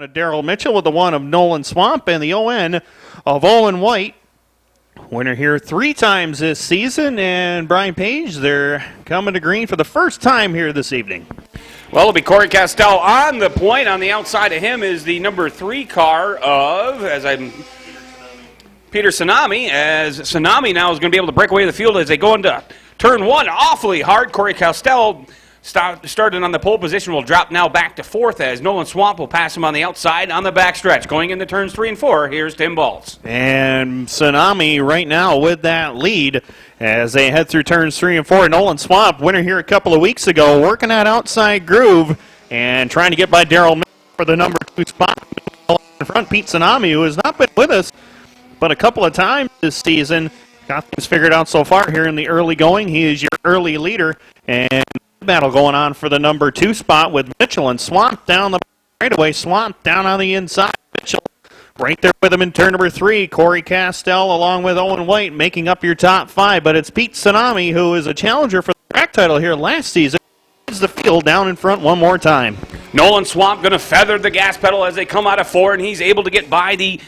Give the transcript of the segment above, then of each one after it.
Daryl Mitchell with the one of Nolan Swamp and the ON of Owen White. Winner here 3 times this season, and Brian Page, they're coming to green for the first time here this evening. Well, it'll be Corey Castell on the point. On the outside of him is the number 3 car of, Peter Tsunami, as Tsunami now is going to be able to break away the field as they go into turn 1 awfully hard. Corey Castell started on the pole position, will drop now back to 4th as Nolan Swamp will pass him on the outside on the backstretch. Going into turns 3 and 4, here's Tim Balls. And Tsunami right now with that lead as they head through turns 3 and 4. Nolan Swamp, winner here a couple of weeks ago, working that outside groove and trying to get by Daryl for the number 2 spot. In front, Pete Tsunami, who has not been with us but a couple of times this season. Got things figured out so far here in the early going. He is your early leader, and battle going on for the number 2 spot with Mitchell and Swamp down the straightaway. Swamp down on the inside. Mitchell right there with him in turn number 3. Corey Castell along with Owen White making up your top 5. But it's Pete Tsunami, who is a challenger for the track title here last season. Leads the field down in front one more time. Nolan Swamp going to feather the gas pedal as they come out of 4, and he's able to get by the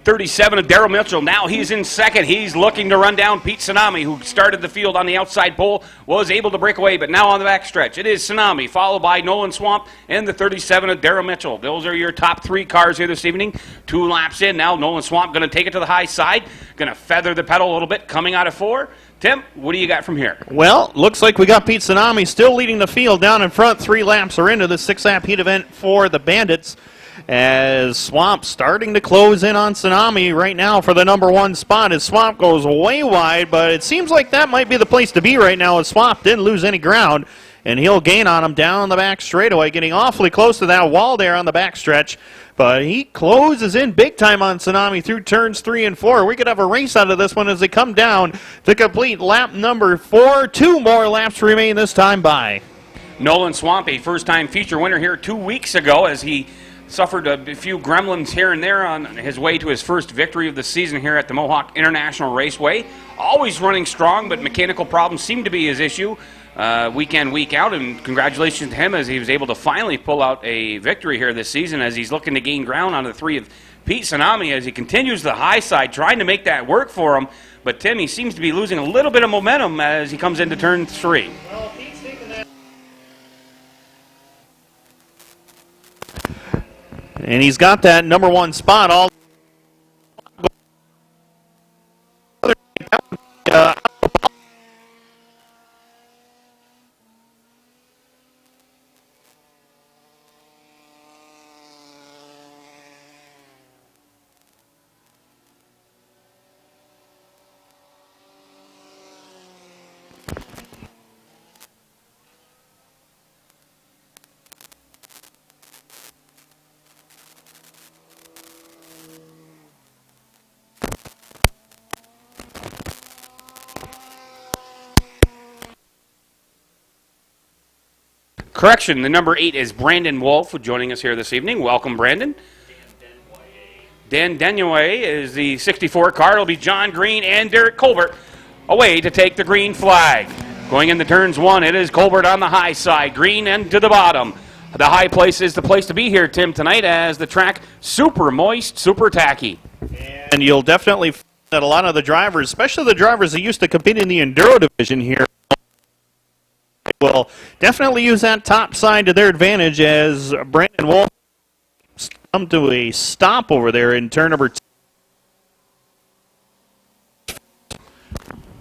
37 of Daryl Mitchell. Now he's in second. He's looking to run down Pete Tsunami, who started the field on the outside pole, was able to break away, but now on the backstretch. It is Tsunami, followed by Nolan Swamp and the 37 of Daryl Mitchell. Those are your top 3 cars here this evening. 2 laps in now. Nolan Swamp going to take it to the high side, going to feather the pedal a little bit, coming out of 4. Tim, what do you got from here? Well, looks like we got Pete Tsunami still leading the field down in front. 3 laps are into the 6-lap heat event for the Bandits, as Swamp starting to close in on Tsunami right now for the number 1 spot as Swamp goes way wide, but it seems like that might be the place to be right now as Swamp didn't lose any ground, and he'll gain on him down the back straightaway, getting awfully close to that wall there on the backstretch, but he closes in big time on Tsunami through turns 3 and 4. We could have a race out of this one as they come down to complete lap number 4. 2 more laps remain this time by. Nolan Swamp, a first-time feature winner here 2 weeks ago as he suffered a few gremlins here and there on his way to his first victory of the season here at the Mohawk International Raceway. Always running strong, but mechanical problems seem to be his issue week in, week out, and congratulations to him as he was able to finally pull out a victory here this season as he's looking to gain ground on the 3 of Pete Tsunami as he continues the high side, trying to make that work for him. But Tim, he seems to be losing a little bit of momentum as he comes into turn 3. Well, Pete's taking that. And he's got that number 1 spot all. Correction, the number 8 is Brandon Wolf joining us here this evening. Welcome, Brandon. Dan Denouay is the 64 car. It'll be John Green and Derek Colbert away to take the green flag. Going into turns 1, it is Colbert on the high side, Green and to the bottom. The high place is the place to be here, Tim, tonight as the track super moist, super tacky. And you'll definitely find that a lot of the drivers, especially the drivers that used to compete in the Enduro division here, will definitely use that top side to their advantage as Brandon Wolf come to a stop over there in turn number 2.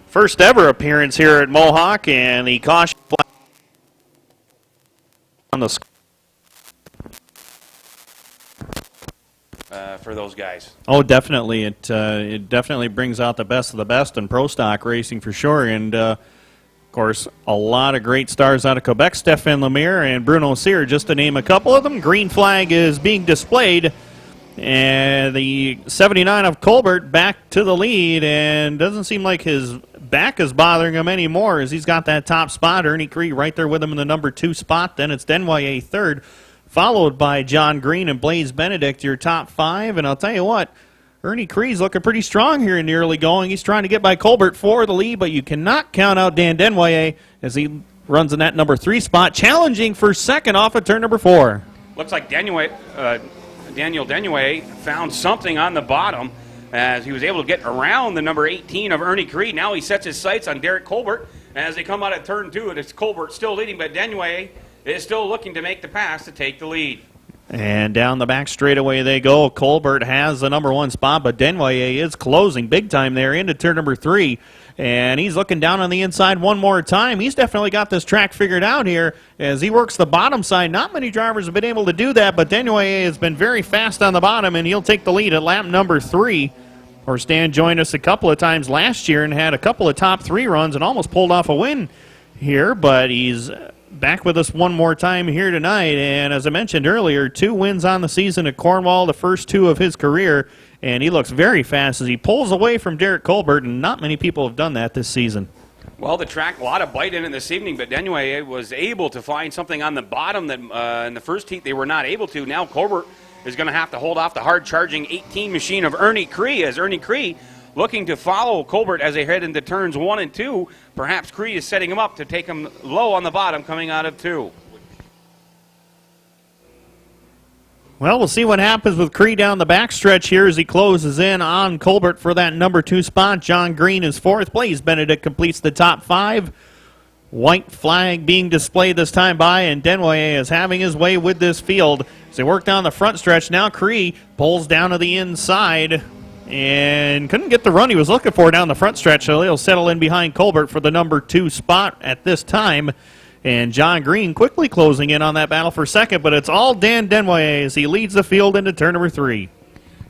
First ever appearance here at Mohawk, and the caution flag on the for those guys. Oh, definitely. It definitely brings out the best of the best in pro stock racing for sure, and of course, a lot of great stars out of Quebec, Stéphane Lemire and Bruno Cyr, just to name a couple of them. Green flag is being displayed, and the 79 of Colbert back to the lead, and doesn't seem like his back is bothering him anymore as he's got that top spot. Ernie Cree right there with him in the number 2 spot. Then it's Denouay third, followed by John Green and Blaise Benedict, your top 5. And I'll tell you what, Ernie Cree's looking pretty strong here in the early going. He's trying to get by Colbert for the lead, but you cannot count out Dan Denouay as he runs in that number 3 spot, challenging for second off of turn number 4. Looks like Denouay, Daniel Denouet found something on the bottom as he was able to get around the number 18 of Ernie Creed. Now he sets his sights on Derek Colbert as they come out of turn 2. It's Colbert still leading, but Denouet is still looking to make the pass to take the lead. And down the back straightaway they go. Colbert has the number 1 spot, but Denouet is closing big time there into turn number 3. And he's looking down on the inside one more time. He's definitely got this track figured out here as he works the bottom side. Not many drivers have been able to do that, but Denouet has been very fast on the bottom, and he'll take the lead at lap number 3. Or Stan joined us a couple of times last year and had a couple of top 3 runs and almost pulled off a win here, but he's back with us one more time here tonight. And as I mentioned earlier, 2 wins on the season at Cornwall, the first 2 of his career. And he looks very fast as he pulls away from Derek Colbert, and not many people have done that this season. Well, the track, a lot of bite in it this evening, but Denouet was able to find something on the bottom that in the first heat they were not able to. Now Colbert is going to have to hold off the hard-charging 18 machine of Ernie Cree, as Ernie Cree looking to follow Colbert as they head into turns 1 and 2. Perhaps Cree is setting him up to take him low on the bottom coming out of 2. Well, we'll see what happens with Cree down the backstretch here as he closes in on Colbert for that number 2 spot. John Green is 4th. Blaze Benedict completes the top 5. White flag being displayed this time by, and Denouet is having his way with this field. As they work down the front stretch, now Cree pulls down to the inside and couldn't get the run he was looking for down the front stretch, so he'll settle in behind Colbert for the number 2 spot at this time. And John Green quickly closing in on that battle for second, but it's all Dan Denouet as he leads the field into turn number 3.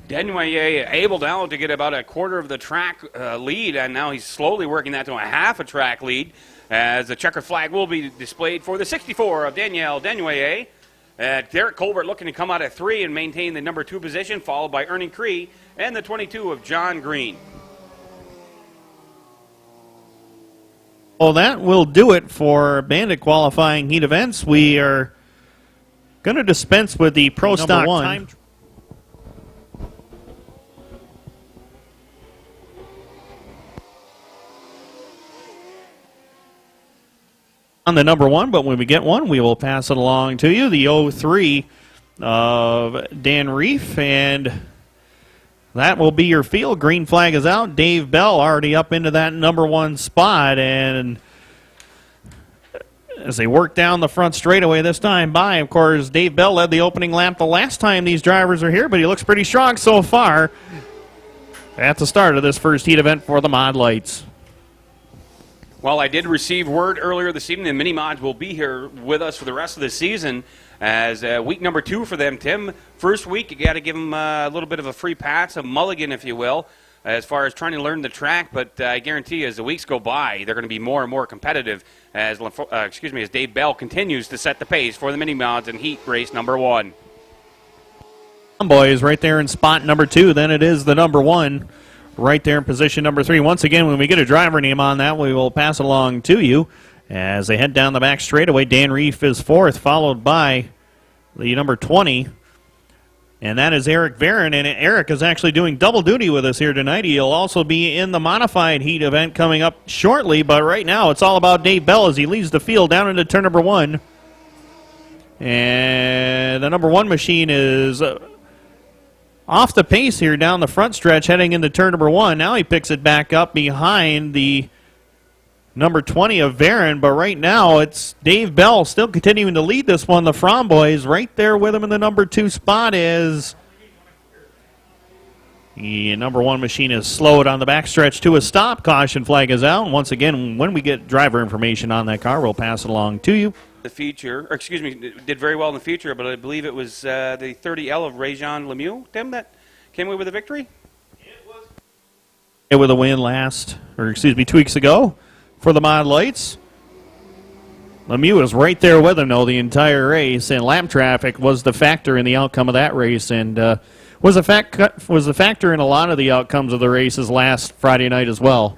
Denouet able now to get about a quarter of the track lead, and now he's slowly working that to a half a track lead as the checkered flag will be displayed for the 64 of Daniel Denouet. Derek Colbert looking to come out at 3 and maintain the number 2 position, followed by Ernie Cree and the 22 of John Green. Well, that will do it for Bandit qualifying heat events. We are going to dispense with the Pro Stock time. On the number 1, but when we get one, we will pass it along to you. The 03 of Dan Reef, and that will be your field. Green flag is out. Dave Bell already up into that number 1 spot, and as they work down the front straightaway this time by, of course, Dave Bell led the opening lap the last time these drivers are here, but he looks pretty strong so far at the start of this first heat event for the Mod Lights. Well, I did receive word earlier this evening the mini mods will be here with us for the rest of the season as week number 2 for them. Tim, first week you got to give them a little bit of a free pass, a mulligan, if you will, as far as trying to learn the track. But I guarantee you, as the weeks go by, they're going to be more and more competitive as Dave Bell continues to set the pace for the mini mods in heat race number 1. Boys, right there in spot number 2. Then it is the number 1. Right there in position number 3. Once again, when we get a driver name on that, we will pass it along to you. As they head down the back straightaway, Dan Reef is 4th, followed by the number 20. And that is Eric Varon. And Eric is actually doing double duty with us here tonight. He'll also be in the modified heat event coming up shortly. But right now, it's all about Dave Bell as he leads the field down into turn number 1. And the number 1 machine is off the pace here down the front stretch heading into turn number 1. Now he picks it back up behind the number 20 of Varon, but right now it's Dave Bell still continuing to lead this one. The Fromm boys right there with him in the number 2 spot is the number 1 machine is slowed on the backstretch to a stop. Caution flag is out. And once again, when we get driver information on that car, we'll pass it along to you. The feature, or excuse me, did very well in the feature, but I believe it was the 30L of Réjean Lemieux, Tim, that came away with a victory? It with a win 2 weeks ago for the Mod Lights. Lemieux was right there with him, though, the entire race, and lap traffic was the factor in the outcome of that race, and was a factor in a lot of the outcomes of the races last Friday night as well.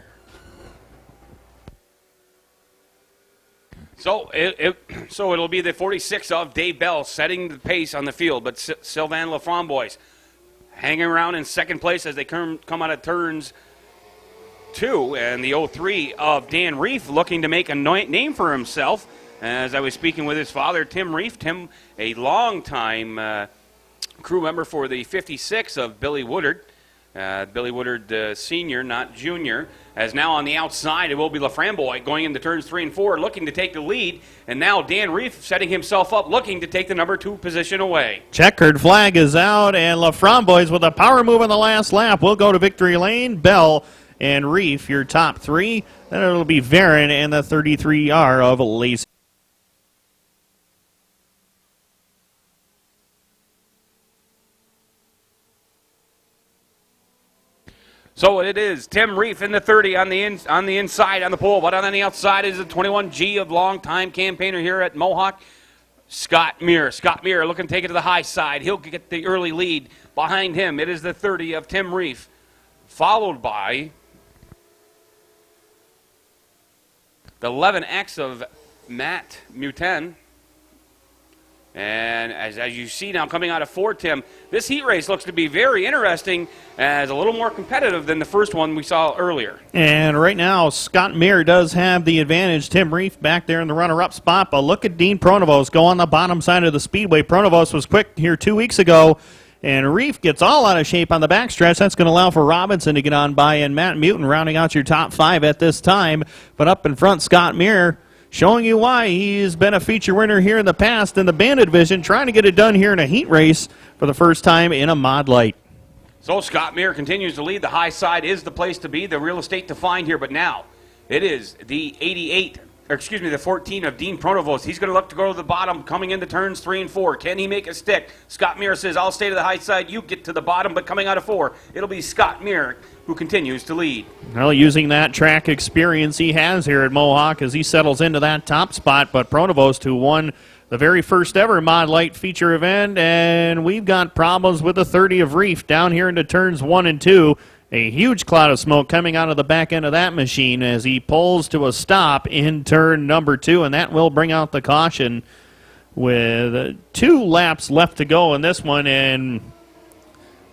So it'll be the 46 of Dave Bell setting the pace on the field, but Sylvain Lafrance boys hanging around in second place as they come out of turns 2, and the 03 of Dan Reef looking to make a name for himself. As I was speaking with his father, Tim Reef, Tim, a long-time crew member for the 56 of Billy Woodard. Billy Woodard, senior, not junior, as now on the outside it will be Laframboise going into turns 3 and 4, looking to take the lead, and now Dan Reef setting himself up, looking to take the number 2 position away. Checkered flag is out, and Laframboise with a power move on the last lap will go to victory lane. Bell and Reef, your top 3. Then it'll be Varon and the 33R of Lacey. So it is Tim Reef in the 30 on the inside on the pole, but on the outside is the 21G of longtime campaigner here at Mohawk, Scott Muir. Scott Muir looking to take it to the high side. He'll get the early lead. Behind him, it is the 30 of Tim Reef, followed by the 11X of Matt Muten. And as you see now coming out of 4, Tim, this heat race looks to be very interesting, as a little more competitive than the first one we saw earlier. And right now, Scott Muir does have the advantage. Tim Reef back there in the runner-up spot, but look at Dean Pronovost go on the bottom side of the speedway. Pronovost was quick here 2 weeks ago, and Reef gets all out of shape on the backstretch. That's going to allow for Robinson to get on by, and Matt Muten rounding out your top 5 at this time. But up in front, Scott Muir showing you why he's been a feature winner here in the past in the Bandit division, trying to get it done here in a heat race for the first time in a mod light. So Scott Muir continues to lead. The high side is the place to be, the real estate to find here, but now it is the 14 of Dean Pronovost. He's going to look to go to the bottom coming into turns 3 and 4. Can he make a stick? Scott Muir says, I'll stay to the high side, you get to the bottom, but coming out of 4, it'll be Scott Muir who continues to lead. Well, using that track experience he has here at Mohawk as he settles into that top spot, but Pronovost, who won the very first ever Mod Light feature event, and we've got problems with the 30 of Reef down here into turns 1 and 2. A huge cloud of smoke coming out of the back end of that machine as he pulls to a stop in turn number 2, and that will bring out the caution with 2 laps left to go in this one. And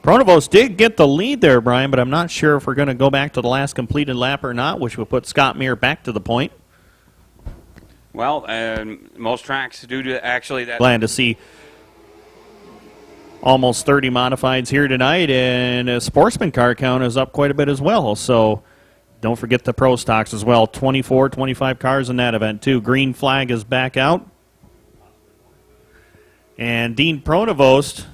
Pronovost did get the lead there, Brian, but I'm not sure if we're going to go back to the last completed lap or not, which would put Scott Muir back to the point. Well, most tracks do to actually that. Glad to see almost 30 modifieds here tonight, and a sportsman car count is up quite a bit as well. So don't forget the pro stocks as well. 24, 25 cars in that event too. Green flag is back out. And Dean Pronovost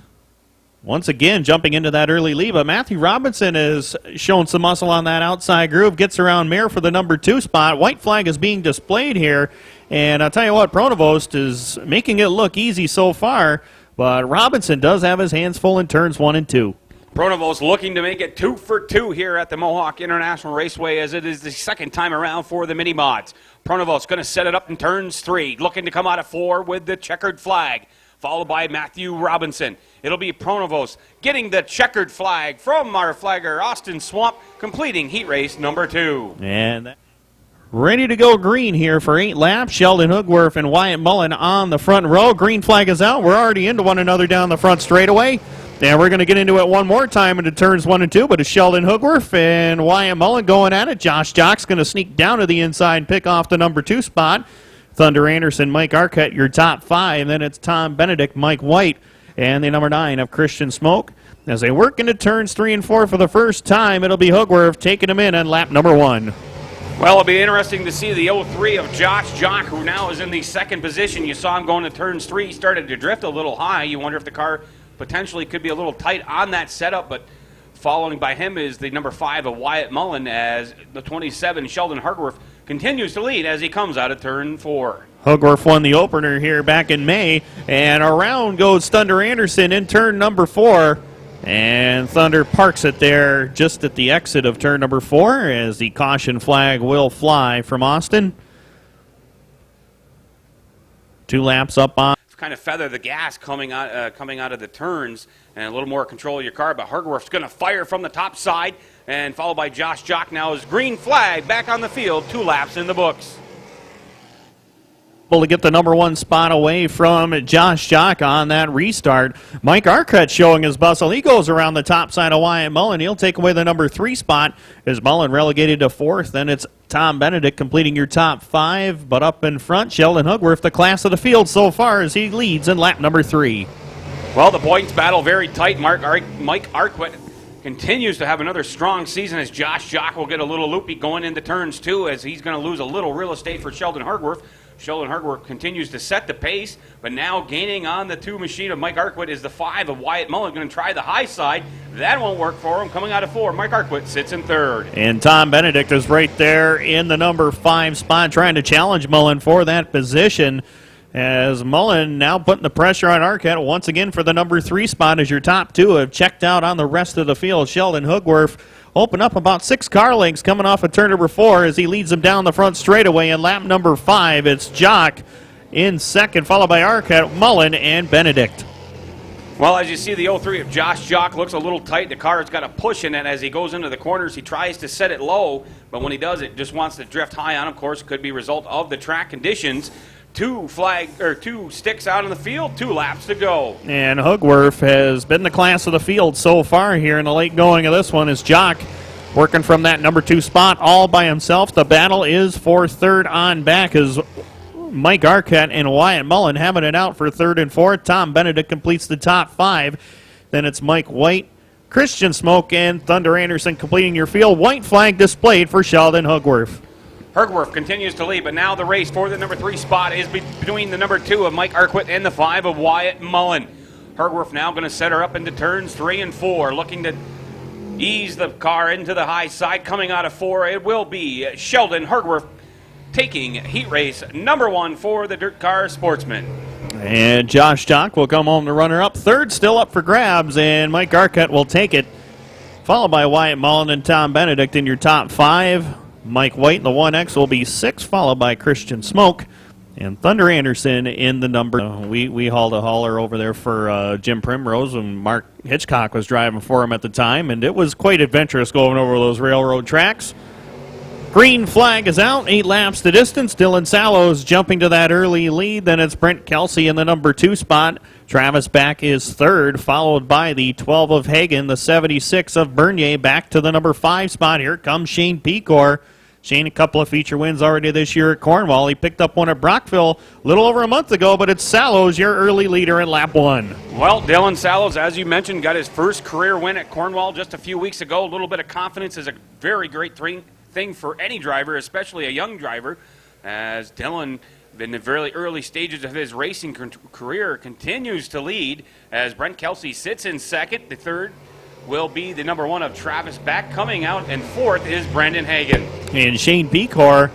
once again jumping into that early lead, but Matthew Robinson has shown some muscle on that outside groove, gets around Mayer for the number 2 spot. White flag is being displayed here, and I'll tell you what, Pronovost is making it look easy so far, but Robinson does have his hands full in turns 1 and 2. Pronovost looking to make it 2 for 2 here at the Mohawk International Raceway, as it is the second time around for the mini mods. Pronovost going to set it up in turns 3, looking to come out of 4 with the checkered flag, followed by Matthew Robinson. It'll be Pronovost getting the checkered flag from our flagger, Austin Swamp, completing heat race number 2. And ready to go green here for 8 laps. Sheldon Hoogworth and Wyatt Mullen on the front row. Green flag is out. We're already into one another down the front straightaway. And we're going to get into it one more time into turns 1 and 2, but it's Sheldon Hoogworth and Wyatt Mullen going at it. Josh Jock's going to sneak down to the inside and pick off the number 2 spot. Thunder Anderson, Mike Arquette, your top 5. And then it's Tom Benedict, Mike White, and the number 9 of Christian Smoke. As they work into turns 3 and 4 for the first time, it'll be Hoogworth taking them in on lap number 1. Well, it'll be interesting to see the 03 of Josh Jock, who now is in the second position. You saw him going to turns 3. He started to drift a little high. You wonder if the car potentially could be a little tight on that setup, but following by him is the number 5 of Wyatt Mullen, as the 27, Sheldon Hoogworth, continues to lead as he comes out of turn 4. Hoogworth won the opener here back in May, and around goes Thunder Anderson in turn number 4. And Thunder parks it there just at the exit of turn number 4 as the caution flag will fly from Austin. 2 laps up on. Kind of feather the gas coming out of the turns and a little more control of your car, but Hoogworth's going to fire from the top side, and followed by Josh Jock now is green flag back on the field. 2 laps in the books. Able to get the number 1 spot away from Josh Jock on that restart. Mike Arquette showing his bustle. He goes around the top side of Wyatt Mullen. He'll take away the number 3 spot as Mullen relegated to 4th. Then it's Tom Benedict completing your top 5. But up in front, Sheldon Hoogworth, the class of the field so far, as he leads in lap number 3. Well, the points battle very tight. Mike Arquette continues to have another strong season as Josh Jock will get a little loopy going into turns 2 as he's going to lose a little real estate for Sheldon Hardworth. Sheldon Hardworth continues to set the pace, but now gaining on the 2 machine of Mike Arquette is the 5 of Wyatt Mullen. Going to try the high side. That won't work for him. Coming out of 4, Mike Arquette sits in 3rd. And Tom Benedict is right there in the number 5 spot trying to challenge Mullen for that position. As Mullen now putting the pressure on Arquette once again for the number 3 spot as your top 2 have checked out on the rest of the field. Sheldon Hugworth open up about 6 car lengths coming off of turn number 4 as he leads them down the front straightaway. In lap number 5, it's Jock in 2nd, followed by Arquette, Mullen, and Benedict. Well, as you see, the 03 of Josh Jock looks a little tight. The car has got a push in it as he goes into the corners. He tries to set it low, but when he does, it just wants to drift high on. Of course, it could be a result of the track conditions. 2 sticks out in the field, 2 laps to go. And Hugworth has been the class of the field so far here in the late going of this one as Jock working from that number 2 spot all by himself. The battle is for 3rd on back as Mike Arquette and Wyatt Mullen having it out for 3rd and 4th. Tom Benedict completes the top 5. Then it's Mike White, Christian Smoke, and Thunder Anderson completing your field. White flag displayed for Sheldon Hugworth. Hugworth continues to lead, but now the race for the number 3 spot is between the number 2 of Mike Arquette and the 5 of Wyatt Mullen. Hugworth now going to set her up into turns 3 and 4, looking to ease the car into the high side. Coming out of 4, it will be Sheldon Hugworth taking heat race number 1 for the Dirt Car Sportsman. And Josh Jock will come home to runner-up. 3rd still up for grabs, and Mike Arquette will take it, followed by Wyatt Mullen and Tom Benedict in your top 5. Mike White in the 1X will be 6, followed by Christian Smoke and Thunder Anderson in the number. We hauled a hauler over there for Jim Primrose when Mark Hitchcock was driving for him at the time, and it was quite adventurous going over those railroad tracks. Green flag is out, 8 laps the distance. Dylan Sallows jumping to that early lead. Then it's Brent Kelsey in the number 2 spot. Travis Back is 3rd, followed by the 12 of Hagen, the 76 of Bernier back to the number 5 spot. Here comes Shane Pecor. Shane, a couple of feature wins already this year at Cornwall. He picked up one at Brockville a little over a month ago, but it's Sallows, your early leader in lap 1. Well, Dylan Sallows, as you mentioned, got his first career win at Cornwall just a few weeks ago. A little bit of confidence is a very great thing for any driver, especially a young driver, as Dylan, in the very early stages of his racing career, continues to lead as Brent Kelsey sits in 2nd. The 3rd will be the number 1 of Travis Back. Coming out, and 4th is Brendan Hagen. And Shane Pecor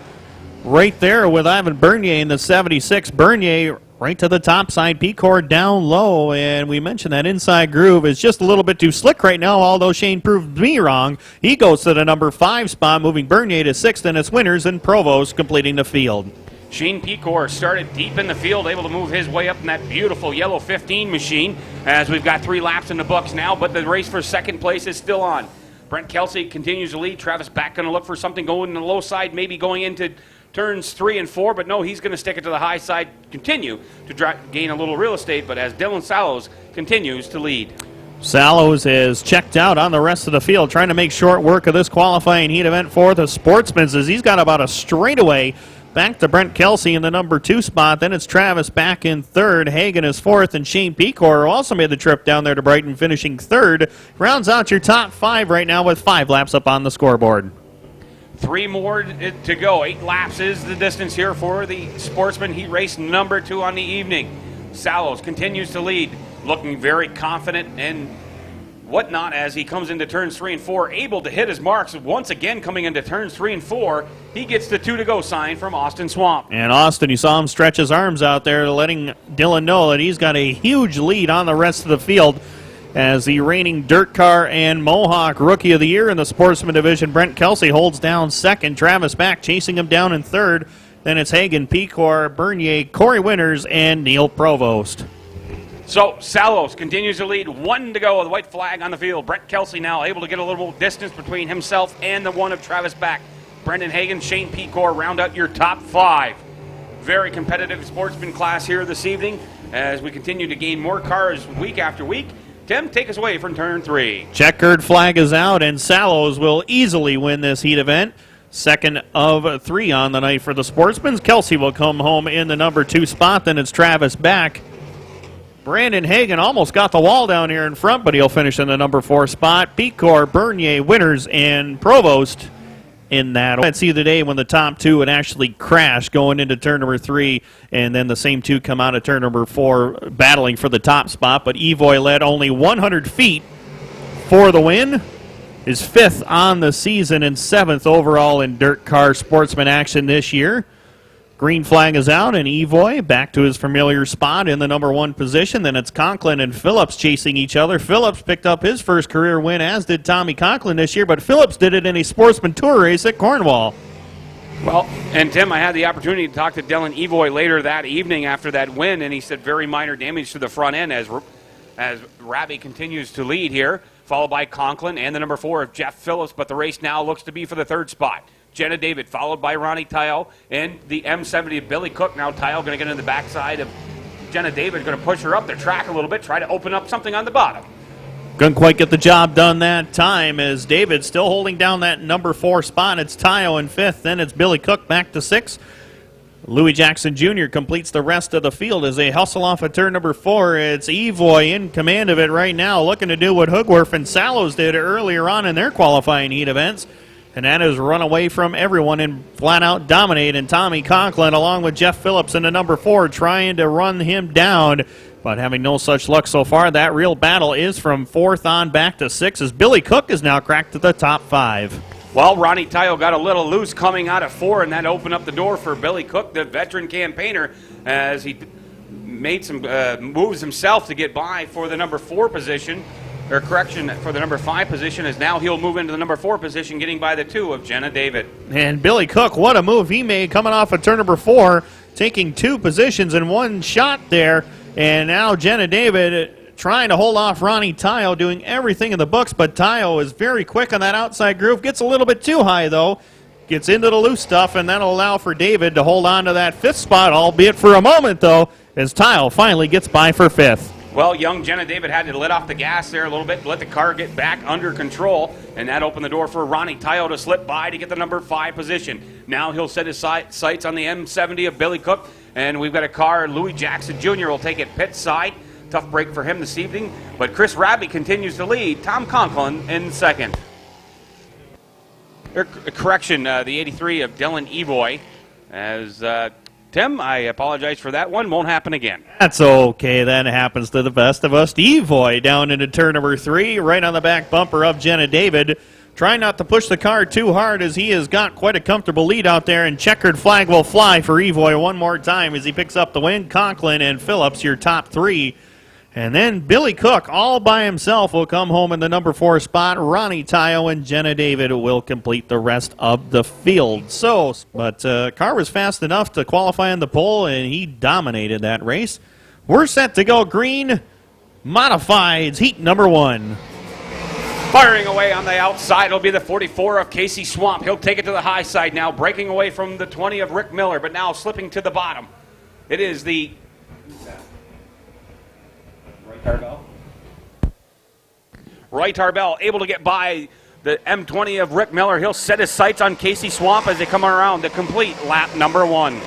right there with Ivan Bernier in the 76. Bernier right to the top side. Pecor down low, and we mentioned that inside groove is just a little bit too slick right now, although Shane proved me wrong. He goes to the number 5 spot, moving Bernier to 6th, and it's Winters and Provost completing the field. Shane Pecor started deep in the field, able to move his way up in that beautiful yellow 15 machine, as we've got 3 laps in the books now, but the race for 2nd place is still on. Brent Kelsey continues to lead. Travis Back going to look for something going in the low side, maybe going into turns 3 and 4, but no, he's going to stick it to the high side, continue to gain a little real estate, but as Dylan Sallows continues to lead. Sallows is checked out on the rest of the field, trying to make short work of this qualifying heat event for the Sportsman's, as he's got about a straightaway back to Brent Kelsey in the number 2 spot. Then it's Travis Back in 3rd. Hagen is 4th, and Shane Pecor also made the trip down there to Brighton, finishing 3rd. Rounds out your top 5 right now with 5 laps up on the scoreboard. 3 more to go. 8 laps is the distance here for the Sportsman Heat Race number 2 on the evening. Sallows continues to lead, looking very confident and whatnot as he comes into turns 3 and 4, able to hit his marks once again coming into turns 3 and 4. He gets the 2 to go sign from Austin Swamp. And Austin, you saw him stretch his arms out there, letting Dylan know that he's got a huge lead on the rest of the field as the reigning Dirt Car and Mohawk Rookie of the Year in the Sportsman Division. Brent Kelsey holds down 2nd. Travis Back chasing him down in 3rd. Then it's Hagen, Pecor, Bernier, Corey Winters, and Neil Provost. So Sallows continues to lead. 1 to go with the white flag on the field. Brent Kelsey now able to get a little distance between himself and the 1 of Travis Back. Brendan Hagen, Shane Pecor round out your top 5. Very competitive sportsman class here this evening as we continue to gain more cars week after week. Tim, take us away from turn 3. Checkered flag is out, and Sallows will easily win this heat event. 2nd of 3 on the night for the Sportsmen. Kelsey will come home in the number 2 spot. Then it's Travis Back Brandon Hagan almost got the wall down here in front, but he'll finish in the number 4 spot. Pecor, Bernier, Winters, and Provost in that. Let's see the day when the top two would actually crash going into turn number 3, and then the same two come out of turn number 4 battling for the top spot. But Evoy led only 100 feet for the win. Is 5th on the season and 7th overall in dirt car sportsman action this year. Green flag is out, and Evoy back to his familiar spot in the number 1 position. Then it's Conklin and Phillips chasing each other. Phillips picked up his first career win, as did Tommy Conklin this year, but Phillips did it in a sportsman tour race at Cornwall. Well, and Tim, I had the opportunity to talk to Dylan Evoy later that evening after that win, and he said very minor damage to the front end as Rabbie continues to lead here, followed by Conklin and the number 4 of Jeff Phillips, but the race now looks to be for the 3rd spot. Jenna David, followed by Ronnie Tile, and the M70 of Billy Cook. Now Tile going to get into the backside of Jenna David, going to push her up the track a little bit, try to open up something on the bottom. Couldn't quite get the job done that time, as David still holding down that number 4 spot. It's Tile in 5th, then it's Billy Cook back to 6th. Louis Jackson Jr. completes the rest of the field as they hustle off of turn number 4. It's Evoy in command of it right now, looking to do what Hoogworth and Sallows did earlier on in their qualifying heat events. And that is run away from everyone and flat out dominate. And Tommy Conklin, along with Jeff Phillips in the number 4, trying to run him down, but having no such luck so far. That real battle is from 4th on back to 6th, as Billy Cook is now cracked to the top 5. Well, Ronnie Tile got a little loose coming out of 4, and that opened up the door for Billy Cook, the veteran campaigner, as he made some moves himself to get by for the number 4 position. Or correction, for the number 5 position, as now he'll move into the number 4 position, getting by the 2 of Jenna David. And Billy Cook, what a move he made coming off of turn number 4, taking 2 positions in one shot there. And now Jenna David trying to hold off Ronnie Tile, doing everything in the books, but Tile is very quick on that outside groove. Gets a little bit too high, though. Gets into the loose stuff, and that'll allow for David to hold on to that 5th spot, albeit for a moment, though, as Tile finally gets by for 5th. Well, young Jenna David had to let off the gas there a little bit, let the car get back under control, and that opened the door for Ronnie Tile to slip by to get the number 5 position. Now he'll set his sights on the M70 of Billy Cook, and we've got a car. Louis Jackson Jr. will take it pit side. Tough break for him this evening, but Chris Rabbie continues to lead. Tom Conklin in 2nd. Correction, the 83 of Dylan Evoy, as Tim, I apologize for that one. Won't happen again. That's okay. That happens to the best of us. Evoy down into turn number 3, right on the back bumper of Jenna David. Trying not to push the car too hard, as he has got quite a comfortable lead out there, and checkered flag will fly for Evoy one more time as he picks up the win. Conklin and Phillips, your top 3. And then Billy Cook, all by himself, will come home in the number 4 spot. Ronnie Tile and Jenna David will complete the rest of the field. But car was fast enough to qualify on the pole, and he dominated that race. We're set to go green. Modifieds, heat number 1. Firing away on the outside, it'll be the 44 of Casey Swamp. He'll take it to the high side now, breaking away from the 20 of Rick Miller, but now slipping to the bottom. It is the Roy Tarbell able to get by the M20 of Rick Miller. He'll set his sights on Casey Swamp as they come around to complete lap number 1.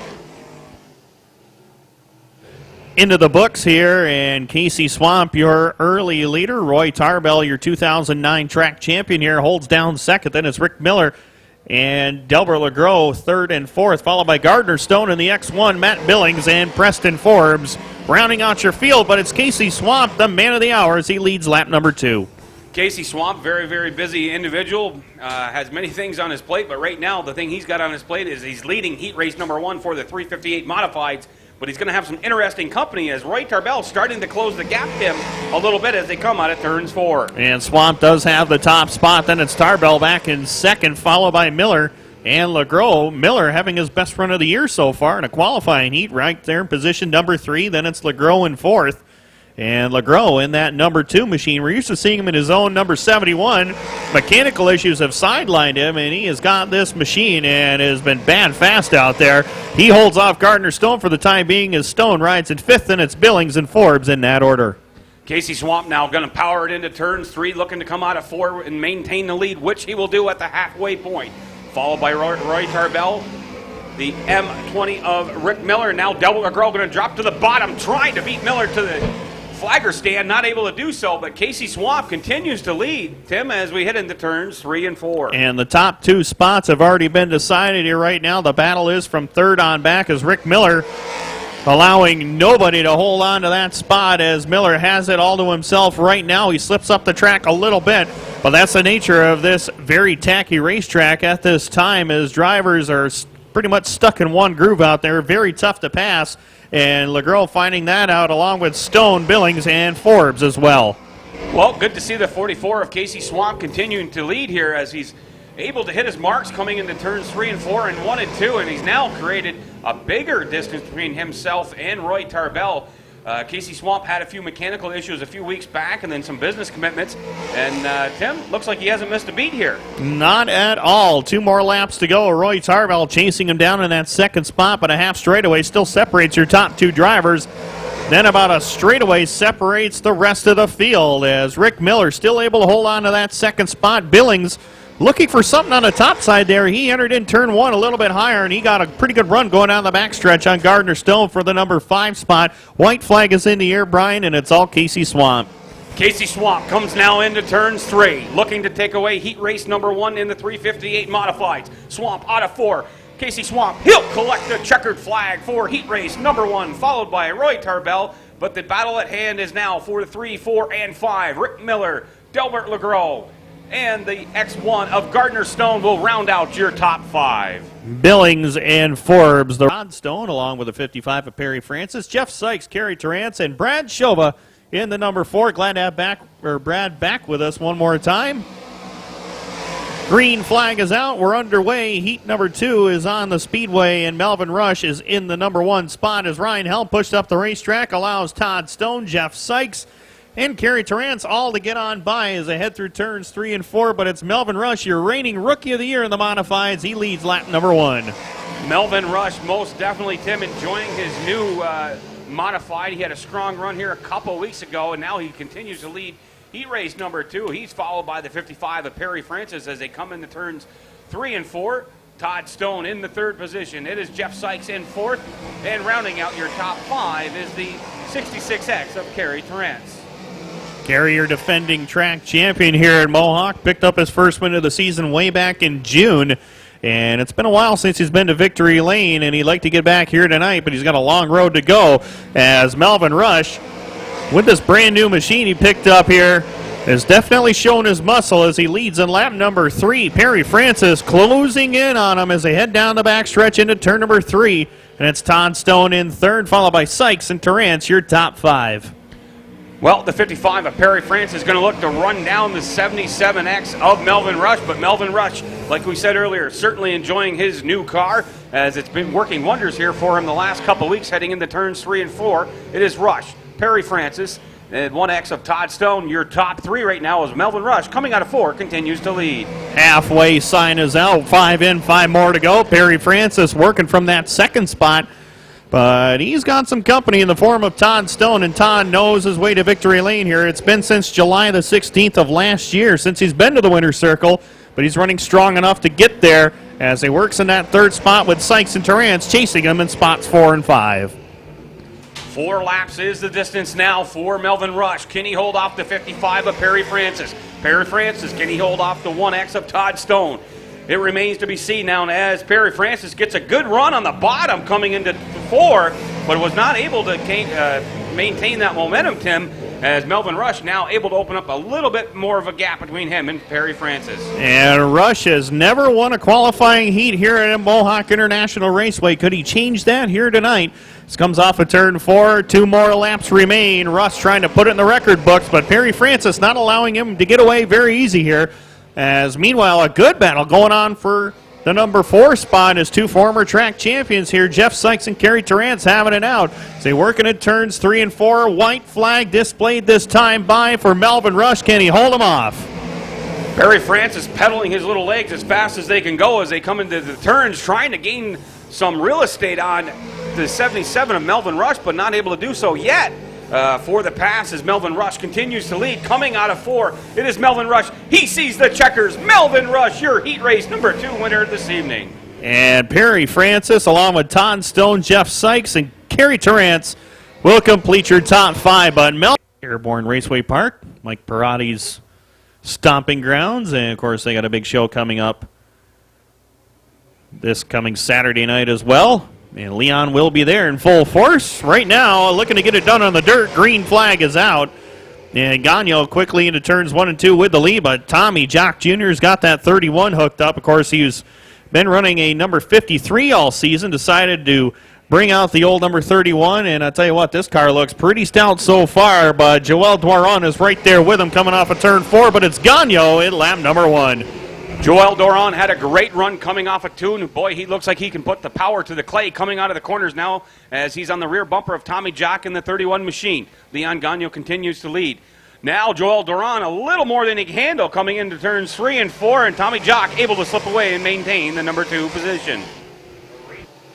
Into the books here, and Casey Swamp, your early leader. Roy Tarbell, your 2009 track champion here, holds down 2nd. Then it's Rick Miller and Delbert LeGros 3rd and 4th, followed by Gardner Stone in the X1, Matt Billings and Preston Forbes rounding out your field. But it's Casey Swamp, the man of the hour, as he leads lap number 2. Casey Swamp, very, very busy individual, has many things on his plate, but right now the thing he's got on his plate is he's leading heat race number 1 for the 358 Modifieds, but he's going to have some interesting company as Roy Tarbell starting to close the gap to him a little bit as they come out of turns 4. And Swamp does have the top spot. Then it's Tarbell back in 2nd, followed by Miller and LeGros. Miller having his best run of the year so far in a qualifying heat, right there in position number 3. Then it's LeGros in 4th. And LeGros in that number 2 machine. We're used to seeing him in his own number 71. Mechanical issues have sidelined him, and he has got this machine and has been bad fast out there. He holds off Gardner Stone for the time being as Stone rides in 5th, and it's Billings and Forbes in that order. Casey Swamp now going to power it into turns 3, looking to come out of 4 and maintain the lead, which he will do at the halfway point. Followed by Roy Tarbell, the M20 of Rick Miller. Now Delbert LeGros going to drop to the bottom, trying to beat Miller to the flagger stand, not able to do so, but Casey Swamp continues to lead, Tim, as we head into turns 3 and 4. And the top 2 spots have already been decided here right now. The battle is from third on back as Rick Miller allowing nobody to hold on to that spot as Miller has it all to himself right now. He slips up the track a little bit, but that's the nature of this very tacky racetrack at this time as drivers are pretty much stuck in one groove out there. Very tough to pass, and LeGros finding that out along with Stone, Billings, and Forbes as well. Well, good to see the 44 of Casey Swamp continuing to lead here as he's able to hit his marks coming into turns 3 and 4 and 1 and 2, and he's now created a bigger distance between himself and Roy Tarbell. Casey Swamp had a few mechanical issues a few weeks back and then some business commitments, and Tim, looks like he hasn't missed a beat here. Not at all. 2 more laps to go. Roy Tarbell chasing him down in that second spot, but a half straightaway still separates your top 2 drivers. Then about a straightaway separates the rest of the field as Rick Miller still able to hold on to that second spot. Billings looking for something on the top side there. He entered in turn 1 a little bit higher, and he got a pretty good run going down the backstretch on Gardner Stone for the number 5 spot. White flag is in the air, Brian, and it's all Casey Swamp. Casey Swamp comes now into turns 3, looking to take away heat race number 1 in the 358 modifieds. Swamp out of 4. Casey Swamp, he'll collect the checkered flag for heat race number 1, followed by Roy Tarbell. But the battle at hand is now for the 3, 4, and 5. Rick Miller, Delbert LeGros, and the X1 of Gardner Stone will round out your top 5. Billings and Forbes. The Rod Stone along with the 55 of Perry Francis, Jeff Sykes, Kerry Terrance, and Brad Shova in the number 4. Glad to have Brad back with us one more time. Green flag is out. We're underway. Heat number 2 is on the speedway, and Melvin Rush is in the number 1 spot as Ryan Held pushed up the racetrack, allows Todd Stone, Jeff Sykes, and Kerry Terrance all to get on by as they head through turns 3 and 4, but it's Melvin Rush, your reigning Rookie of the Year in the modifieds. He leads lap number 1. Melvin Rush, most definitely, Tim, enjoying his new modified. He had a strong run here a couple weeks ago, and now he continues to lead heat race number 2. He's followed by the 55 of Perry Francis as they come into turns 3 and 4. Todd Stone in the 3rd position. It is Jeff Sykes in 4th, and rounding out your top 5 is the 66X of Kerry Terrance. Kerry, your defending track champion here at Mohawk, picked up his first win of the season way back in June. And it's been a while since he's been to Victory Lane, and he'd like to get back here tonight, but he's got a long road to go as Melvin Rush, with this brand new machine he picked up here, has definitely shown his muscle as he leads in lap number 3. Perry Francis closing in on him as they head down the backstretch into turn number 3. And it's Todd Stone in 3rd, followed by Sykes and Terrance, your top 5. Well, the 55 of Perry Francis is going to look to run down the 77X of Melvin Rush, but Melvin Rush, like we said earlier, certainly enjoying his new car as it's been working wonders here for him the last couple weeks heading into turns 3 and 4. It is Rush, Perry Francis, and 1X of Todd Stone. Your top 3 right now is Melvin Rush, coming out of 4, continues to lead. Halfway sign is out, 5 in, 5 more to go. Perry Francis working from that 2nd spot. But he's got some company in the form of Todd Stone, and Todd knows his way to Victory Lane here. It's been since July the 16th of last year since he's been to the winner's circle, but he's running strong enough to get there as he works in that 3rd spot with Sykes and Terrance chasing him in spots 4 and 5. 4 laps is the distance now for Melvin Rush. Can he hold off the 55 of Perry Francis? Perry Francis, can he hold off the 1X of Todd Stone? It remains to be seen now as Perry Francis gets a good run on the bottom coming into 4, but was not able to maintain that momentum, Tim, as Melvin Rush now able to open up a little bit more of a gap between him and Perry Francis. And Rush has never won a qualifying heat here at Mohawk International Raceway. Could he change that here tonight? This comes off of turn 4. 2 more laps remain. Rush trying to put it in the record books, but Perry Francis not allowing him to get away very easy here. As meanwhile, a good battle going on for the number 4 spot is 2 former track champions here, Jeff Sykes and Kerry Terrance, having it out. They working at turns 3 and 4. White flag displayed this time by for Melvin Rush. Can he hold him off? Perry Francis pedaling his little legs as fast as they can go as they come into the turns, trying to gain some real estate on the 77 of Melvin Rush, but not able to do so yet. For the pass as Melvin Rush continues to lead, coming out of 4. It is Melvin Rush. He sees the checkers. Melvin Rush, your heat race number 2 winner this evening. And Perry Francis, along with Todd Stone, Jeff Sykes, and Kerry Terrance, will complete your top 5. But Melvin Airborne Raceway Park, Mike Parati's stomping grounds, and of course they got a big show coming up this coming Saturday night as well. And Leon will be there in full force. Right now, looking to get it done on the dirt. Green flag is out. And Gagno quickly into turns 1 and 2 with the lead, but Tommy Jock Jr. has got that 31 hooked up. Of course, he's been running a number 53 all season, decided to bring out the old number 31, and I tell you what, this car looks pretty stout so far, but Joel Doiron is right there with him coming off of turn 4, but it's Gagno in lap number 1. Joel Doiron had a great run coming off of 2, and boy, he looks like he can put the power to the clay coming out of the corners now as he's on the rear bumper of Tommy Jock in the 31 machine. Leon Gagno continues to lead. Now Joel Doiron a little more than he can handle coming into turns 3 and 4, and Tommy Jock able to slip away and maintain the number 2 position.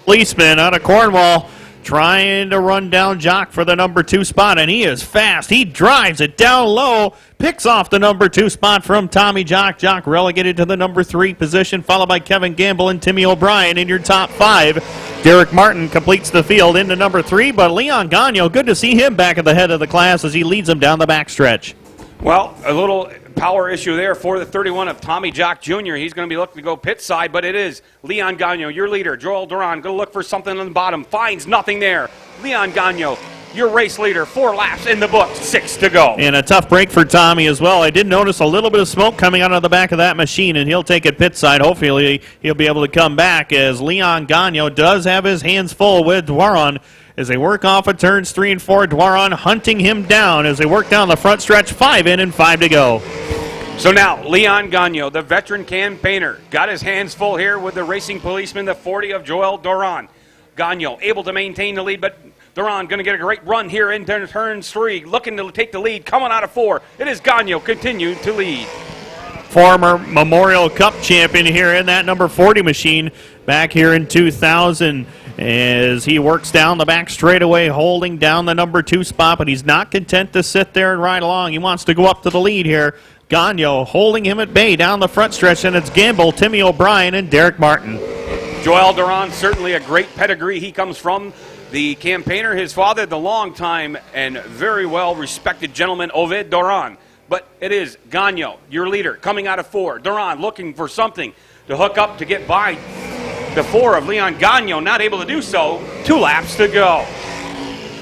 Policeman out of Cornwall trying to run down Jock for the number 2 spot, and he is fast. He drives it down low, picks off the number 2 spot from Tommy Jock. Jock relegated to the number 3 position, followed by Kevin Gamble and Timmy O'Brien in your top 5. Derek Martin completes the field into number 3, but Leon Gagno, good to see him back at the head of the class as he leads him down the backstretch. Well, a little power issue there for the 31 of Tommy Jock Jr. He's going to be looking to go pit side, but it is Leon Gagno, your leader. Joel Doiron going to look for something on the bottom, finds nothing there. Leon Gagno, your race leader, 4 laps in the books, 6 to go. And a tough break for Tommy as well. I did notice a little bit of smoke coming out of the back of that machine, and he'll take it pit side. Hopefully he'll be able to come back as Leon Gagno does have his hands full with Doiron as they work off of turns 3 and 4. Doiron hunting him down as they work down the front stretch, 5 in and 5 to go. So now, Leon Gagno, the veteran campaigner, got his hands full here with the racing policeman, the 40 of Joel Doiron. Gagno able to maintain the lead, but Doiron going to get a great run here into turns 3, looking to take the lead, coming out of 4. It is Gagno continuing to lead. Former Memorial Cup champion here in that number 40 machine back here in 2000 as he works down the back straightaway, holding down the number 2 spot, but he's not content to sit there and ride along. He wants to go up to the lead here. Gagno holding him at bay down the front stretch, and it's Gamble, Timmy O'Brien, and Derek Martin. Joel Doiron, certainly a great pedigree. He comes from the campaigner, his father, the longtime and very well-respected gentleman, Ovid Doiron. But it is Gagno, your leader, coming out of 4. Doiron looking for something to hook up to get by the 4 of Leon Gagno, not able to do so. 2 laps to go.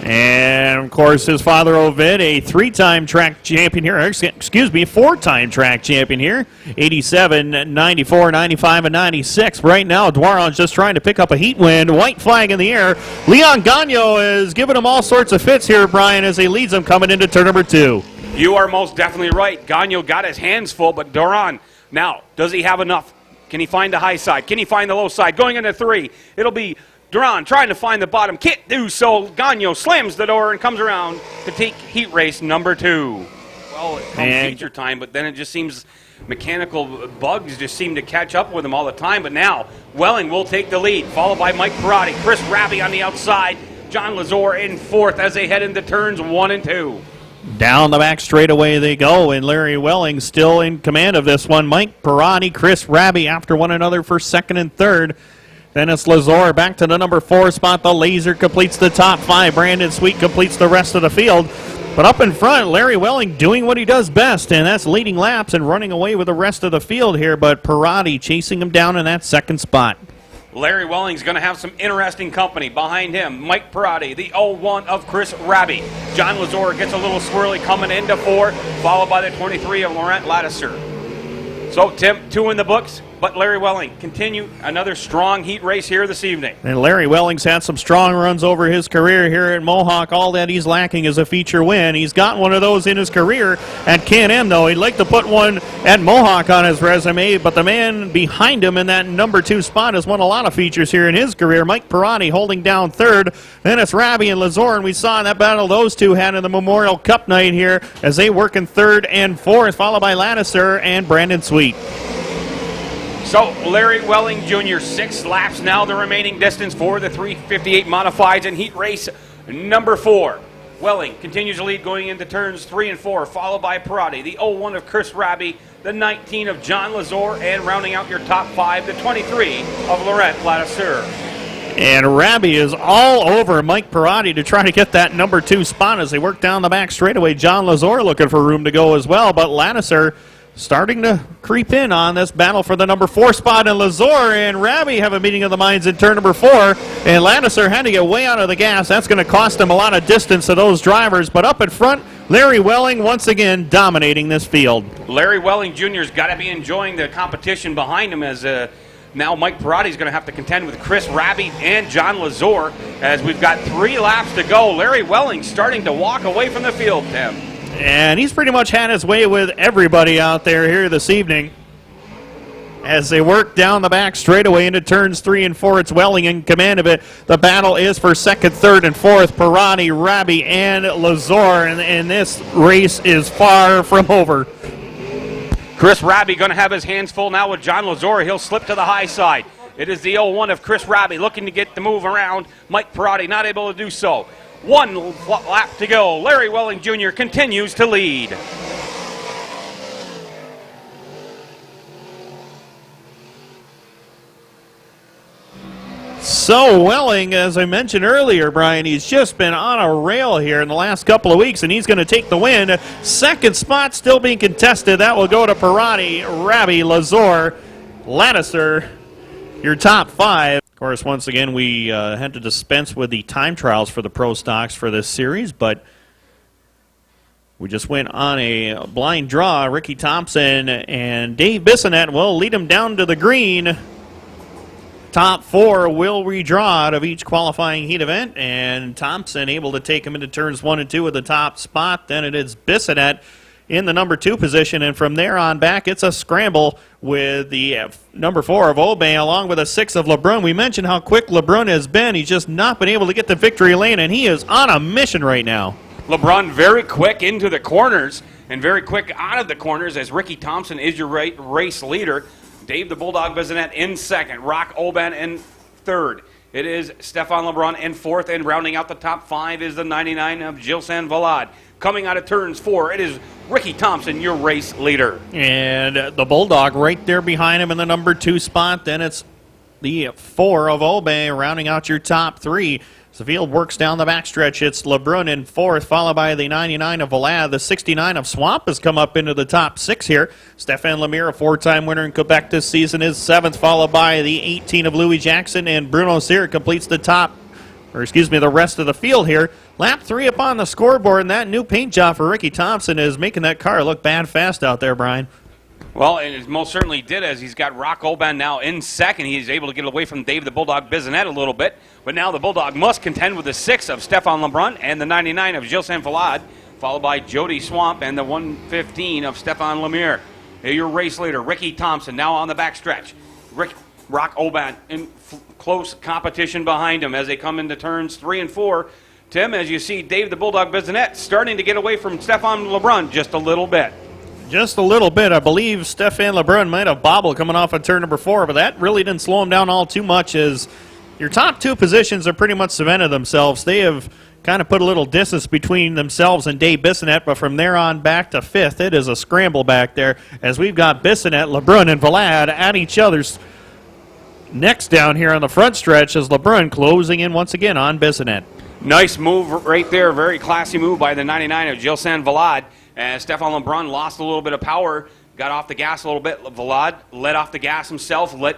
And, of course, his father, Ovid, a 3-time track champion here. Excuse me, 4-time track champion here. 87, 94, 95, and 96. Right now, Doiron's just trying to pick up a heat win. White flag in the air. Leon Gagno is giving him all sorts of fits here, Brian, as he leads them coming into turn number 2. You are most definitely right. Gagno got his hands full, but Doiron, now, does he have enough? Can he find the high side? Can he find the low side? Going into 3, it'll be Doiron trying to find the bottom. Can't do so. Gagno slams the door and comes around to take heat race number 2. Well, it comes feature time, but then it just seems mechanical bugs just seem to catch up with him all the time. But now, Welling will take the lead, followed by Mike Parati, Chris Raby on the outside, John Lazor in 4th as they head into turns 1 and 2. Down the back straightaway they go, and Larry Welling still in command of this one. Mike Parati, Chris Raby after one another for 2nd and 3rd. Then it's Lazor back to the number 4 spot. The Laser completes the top 5. Brandon Sweet completes the rest of the field. But up in front, Larry Welling doing what he does best, and that's leading laps and running away with the rest of the field here. But Parati chasing him down in that 2nd spot. Larry Welling's going to have some interesting company behind him. Mike Parati, the 01 of Chris Raby. John Lazor gets a little swirly coming into 4, followed by the 23 of Laurent Ladisser. So, Tim, 2 in the books, but Larry Welling continue another strong heat race here this evening. And Larry Welling's had some strong runs over his career here at Mohawk. All that he's lacking is a feature win. He's got one of those in his career at Can-Am, though. He'd like to put one at Mohawk on his resume, but the man behind him in that number 2 spot has won a lot of features here in his career. Mike Parati holding down 3rd. Then it's Raby and Lazor, and we saw in that battle those two had in the Memorial Cup night here as they work in 3rd and 4th, followed by Ladisser and Brandon Sweet. So, Larry Welling Jr., 6 laps now, the remaining distance for the 358 Modifieds in heat race number 4. Welling continues to lead going into turns 3 and 4, followed by Parati, the 01 of Chris Raby, the 19 of John Lazor, and rounding out your top 5, the 23 of Laurent Ladisser. And Raby is all over Mike Perotti to try to get that number 2 spot as they work down the back straightaway. John Lazor looking for room to go as well, but Lattiser starting to creep in on this battle for the number 4 spot. And Lazor and Raby have a meeting of the minds in turn number 4, and Lattiser had to get way out of the gas. That's going to cost him a lot of distance to those drivers, but up in front, Larry Welling once again dominating this field. Larry Welling Jr.'s got to be enjoying the competition behind him as now Mike Perotti is going to have to contend with Chris Raby and John Lazor as we've got 3 laps to go. Larry Welling starting to walk away from the field, Tim. And he's pretty much had his way with everybody out there here this evening. As they work down the back straightaway into turns 3 and 4, it's Welling in command of it. The battle is for 2nd, 3rd, and 4th. Perotti, Raby, and Lazor, and this race is far from over. Chris Raby going to have his hands full now with John Lazor. He'll slip to the high side. It is the 0-1 of Chris Raby looking to get the move around. Mike Perotti not able to do so. 1 lap to go. Larry Welling Jr. continues to lead. So Welling, as I mentioned earlier, Brian, he's just been on a rail here in the last couple of weeks, and he's going to take the win. 2nd spot still being contested. That will go to Perotti, Raby, Lazor, Lattiser, your top 5. Of course, once again, we had to dispense with the time trials for the Pro Stocks for this series, but we just went on a blind draw. Ricky Thompson and Dave Bissonette will lead him down to the green. Top 4 will redraw out of each qualifying heat event, and Thompson able to take him into turns 1 and 2 with the top spot. Then it is Bissonette in the number 2 position, and from there on back, it's a scramble with the number 4 of Obey along with a 6 of LeBrun. We mentioned how quick LeBrun has been. He's just not been able to get the victory lane, and he is on a mission right now. LeBrun very quick into the corners and very quick out of the corners as Ricky Thompson is your race leader. Dave the Bulldog Bissonette in 2nd. Rock Oban in 3rd. It is Stefan LeBrun in 4th, and rounding out the top 5 is the 99 of Gilles Valade. Coming out of turns 4, it is Ricky Thompson, your race leader. And the Bulldog right there behind him in the number 2 spot. Then it's the 4 of Obey rounding out your top 3. As the field works down the backstretch, it's LeBrun in 4th, followed by the 99 of Valade. The 69 of Swamp has come up into the top 6 here. Stefan Lemire, a 4-time winner in Quebec this season, is 7th, followed by the 18 of Louis Jackson, and Bruno Cyr completes the the rest of the field here. Lap 3 up on the scoreboard, and that new paint job for Ricky Thompson is making that car look bad fast out there, Brian. Well, and it most certainly did, as he's got Rock Oban now in 2nd. He's able to get away from Dave the Bulldog Bissonette a little bit. But now the Bulldog must contend with the 6 of Stefan LeBrun and the 99 of Gilles Valade, followed by Jody Swamp and the 115 of Stefan Lemire. Your race leader, Ricky Thompson, now on the backstretch. Rock Oban in close competition behind him as they come into turns 3 and 4. Tim, as you see, Dave the Bulldog Bissonette starting to get away from Stefan LeBrun just a little bit. Just a little bit. I believe Stefan LeBrun might have bobbled coming off of turn number 4, but that really didn't slow him down all too much as your top 2 positions are pretty much cemented themselves. They have kind of put a little distance between themselves and Dave Bissonette, but from there on back to 5th, it is a scramble back there as we've got Bissonette, LeBrun, and Valade at each other's necks down here on the front stretch as LeBrun closing in once again on Bissonette. Nice move right there. Very classy move by the 99 of Gilles Valade. As Stefan LeBrun lost a little bit of power, got off the gas a little bit. Valade let off the gas himself, let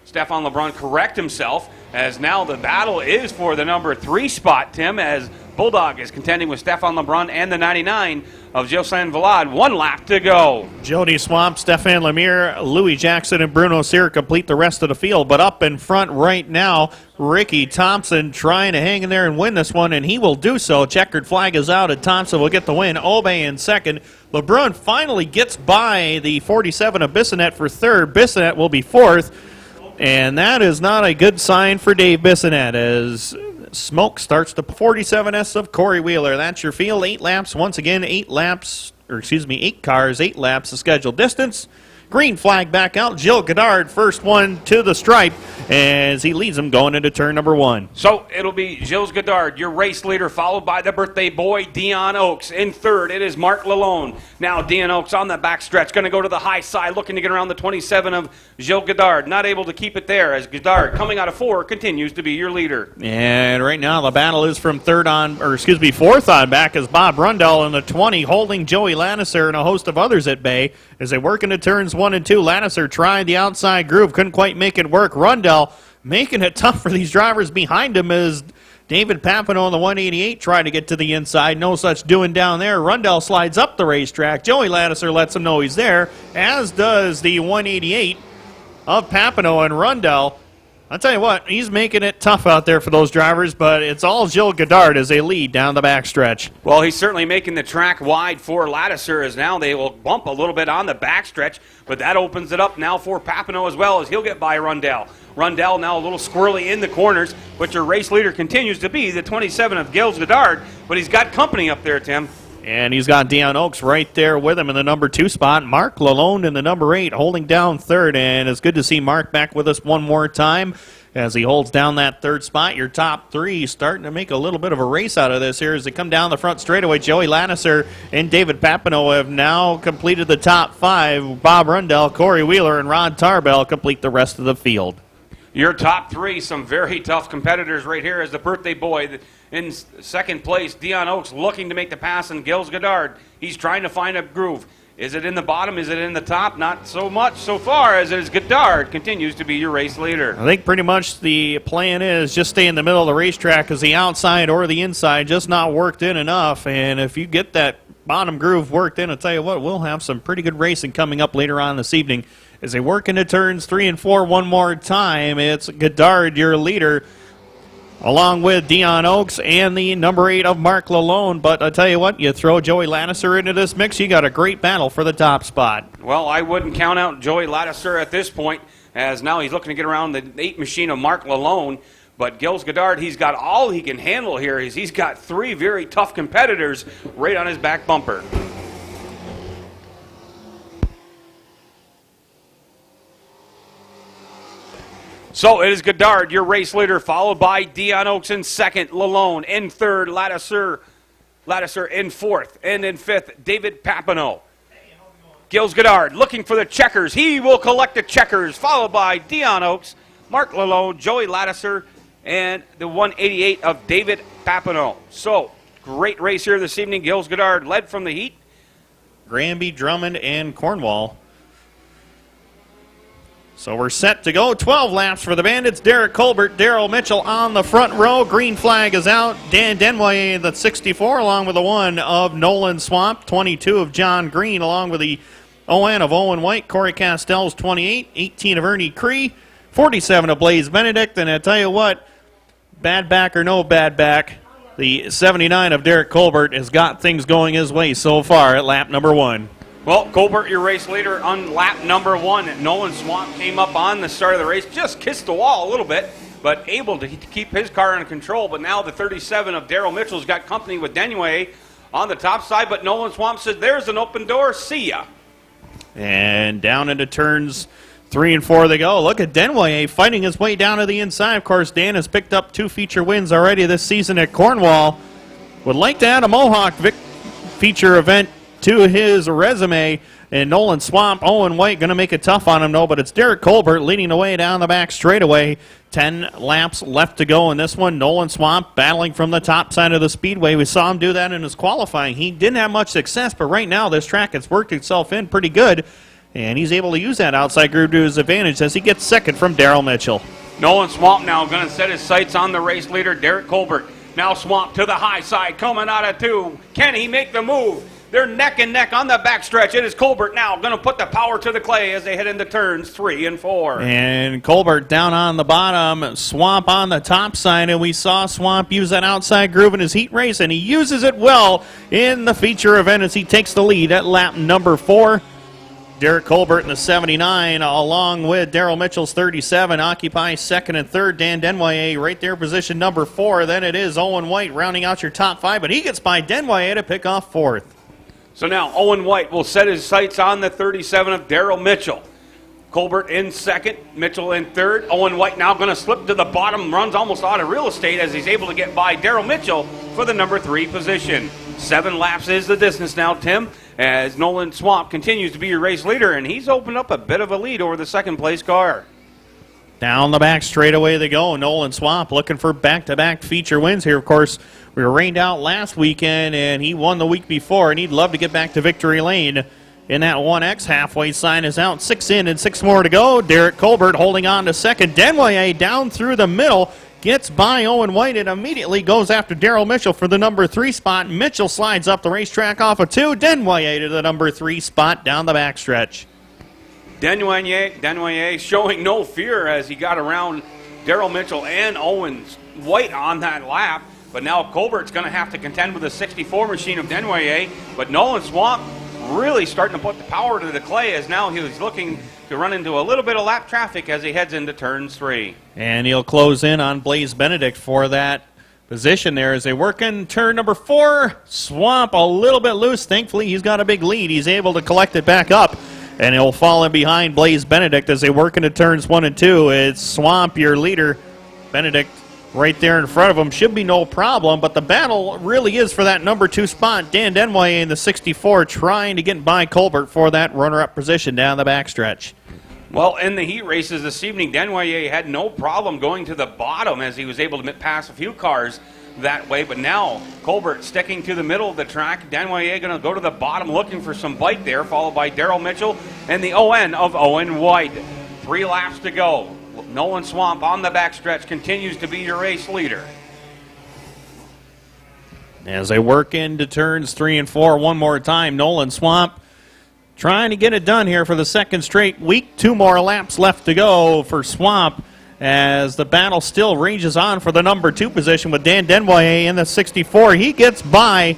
Stefan LeBrun correct himself, as now the battle is for the number 3 spot, Tim, as Bulldog is contending with Stefan LeBrun and the 99 of Gilles Valade. 1 lap to go. Jody Swamp, Stefan Lemire, Louis Jackson, and Bruno Cyr complete the rest of the field. But up in front right now, Ricky Thompson trying to hang in there and win this one, and he will do so. Checkered flag is out, and Thompson will get the win. Obey in 2nd. LeBrun finally gets by the 47 of Bissonette for 3rd. Bissonette will be 4th. And that is not a good sign for Dave Bissonette as smoke starts the 47S of Corey Wheeler. That's your field. 8 laps. Once again, 8 laps, 8 cars, 8 laps the scheduled distance. Green flag back out. Jill Goddard, first one to the stripe as he leads them going into turn number 1. So it'll be Gilles Goddard, your race leader, followed by the birthday boy, Dion Oaks. In third, it is Mark Lalone. Now Dion Oaks on the backstretch, going to go to the high side, looking to get around the 27 of Gilles Goddard. Not able to keep it there as Goddard, coming out of 4, continues to be your leader. And right now the battle is from fourth on back as Bob Rundell in the 20, holding Joey Lattiser and a host of others at bay as they work into turns 1 and 2. Lattiser tried the outside groove, couldn't quite make it work. Rundell making it tough for these drivers behind him as David Papano on the 188 tried to get to the inside. No such doing down there. Rundell slides up the racetrack. Joey Lattiser lets him know he's there, as does the 188 of Papano and Rundell. I'll tell you what, he's making it tough out there for those drivers, but it's all Gilles Goddard as they lead down the backstretch. Well, he's certainly making the track wide for Lattiser as now they will bump a little bit on the backstretch, but that opens it up now for Papano as well as he'll get by Rundell. Rundell now a little squirrely in the corners, but your race leader continues to be the 27 of Gilles Goddard, but he's got company up there, Tim. And he's got Dion Oaks right there with him in the number 2 spot. Mark Lalone in the number 8 holding down third. And it's good to see Mark back with us one more time as he holds down that third spot. Your top 3 starting to make a little bit of a race out of this here as they come down the front straightaway. Joey Lattiser and David Papano have now completed the top 5. Bob Rundell, Corey Wheeler, and Rod Tarbell complete the rest of the field. Your top 3, some very tough competitors right here as the birthday boy. In second place, Dion Oaks looking to make the pass, and Gilles Goddard, he's trying to find a groove. Is it in the bottom? Is it in the top? Not so much so far as it is Goddard continues to be your race leader. I think pretty much the plan is just stay in the middle of the racetrack because the outside or the inside just not worked in enough. And if you get that bottom groove worked in, I'll tell you what, we'll have some pretty good racing coming up later on this evening. As they work into turns 3 and 4 one more time, it's Goddard, your leader, along with Dion Oaks and the number 8 of Mark Lalone. But I tell you what, you throw Joey Lattiser into this mix, you got a great battle for the top spot. Well, I wouldn't count out Joey Lattiser at this point, as now he's looking to get around the 8 machine of Mark Lalone. But Gilles Goddard, he's got all he can handle here. He's got 3 very tough competitors right on his back bumper. So it is Goddard, your race leader, followed by Dion Oaks in second, Lalone in third, Lattiser in fourth, and in fifth, David Papano. Gilles Goddard looking for the checkers. He will collect the checkers, followed by Dion Oaks, Mark Lalone, Joey Lattiser, and the 188 of David Papano. So, great race here this evening. Gilles Goddard led from the heat. Granby, Drummond, and Cornwall. So we're set to go. 12 laps for the Bandits. Derek Colbert, Daryl Mitchell on the front row. Green flag is out. Dan Denway, the 64, along with the 1 of Nolan Swamp. 22 of John Green, along with the ON of Owen White. Corey Castells, 28. 18 of Ernie Cree. 47 of Blaze Benedict. And I tell you what, bad back or no bad back, the 79 of Derek Colbert has got things going his way so far at lap number 1. Well, Colbert, your race leader, on lap number 1. Nolan Swamp came up on the start of the race, just kissed the wall a little bit, but able to keep his car under control. But now the 37 of Daryl Mitchell's got company with Denway on the top side, but Nolan Swamp said, there's an open door, see ya. And down into turns 3 and 4 they go. Look at Denway fighting his way down to the inside. Of course, Dan has picked up 2 feature wins already this season at Cornwall. Would like to add a Mohawk feature event to his resume, and Nolan Swamp, Owen White going to make it tough on him, though, but it's Derek Colbert leading the way down the back straightaway. 10 laps left to go in this one. Nolan Swamp battling from the top side of the speedway. We saw him do that in his qualifying. He didn't have much success, but right now this track has worked itself in pretty good, and he's able to use that outside groove to his advantage as he gets second from Daryl Mitchell. Nolan Swamp now going to set his sights on the race leader, Derek Colbert. Now Swamp to the high side, coming out of 2. Can he make the move? They're neck and neck on the backstretch. It is Colbert now going to put the power to the clay as they head into turns 3 and 4. And Colbert down on the bottom, Swamp on the top side, and we saw Swamp use that outside groove in his heat race, and he uses it well in the feature event as he takes the lead at lap number 4. Derek Colbert in the 79, along with Daryl Mitchell's 37, occupies second and third. Dan Denway right there, position number 4. Then it is Owen White rounding out your top 5, but he gets by Denway to pick off 4th. So now Owen White will set his sights on the 37 of Daryl Mitchell. Colbert in second, Mitchell in third. Owen White now going to slip to the bottom, runs almost out of real estate as he's able to get by Daryl Mitchell for the number 3 position. 7 laps is the distance now, Tim, as Nolan Swamp continues to be your race leader, and he's opened up a bit of a lead over the second place car. Down the back straightaway they go. Nolan Swamp looking for back-to-back feature wins here. Of course, we were rained out last weekend, and he won the week before, and he'd love to get back to victory lane in that 1X. Halfway sign is out. 6 in and 6 more to go. Derek Colbert holding on to second. Denway down through the middle. Gets by Owen White and immediately goes after Daryl Mitchell for the number 3 spot. Mitchell slides up the racetrack off of 2. Denway to the number 3 spot down the backstretch. Denway showing no fear as he got around Daryl Mitchell and Owen White on that lap. But now Colbert's going to have to contend with the 64 machine of Denway. But Nolan Swamp really starting to put the power to the clay as now he's looking to run into a little bit of lap traffic as he heads into turns 3. And he'll close in on Blaze Benedict for that position there as they work in turn number 4. Swamp a little bit loose. Thankfully, he's got a big lead. He's able to collect it back up. And he'll fall in behind Blaze Benedict as they work into turns 1 and 2. It's Swamp, your leader. Benedict right there in front of him. Should be no problem, but the battle really is for that number 2 spot. Dan Denway in the 64 trying to get by Colbert for that runner-up position down the backstretch. Well, in the heat races this evening, Denway had no problem going to the bottom as he was able to pass a few cars that way, but now Colbert sticking to the middle of the track. Denway going to go to the bottom looking for some bite there, followed by Daryl Mitchell and the ON of Owen White. 3 laps to go. Nolan Swamp on the backstretch continues to be your race leader. As they work into turns 3 and 4 one more time, Nolan Swamp trying to get it done here for the second straight week. 2 more laps left to go for Swamp as the battle still rages on for the number 2 position with Dan Denway in the 64. He gets by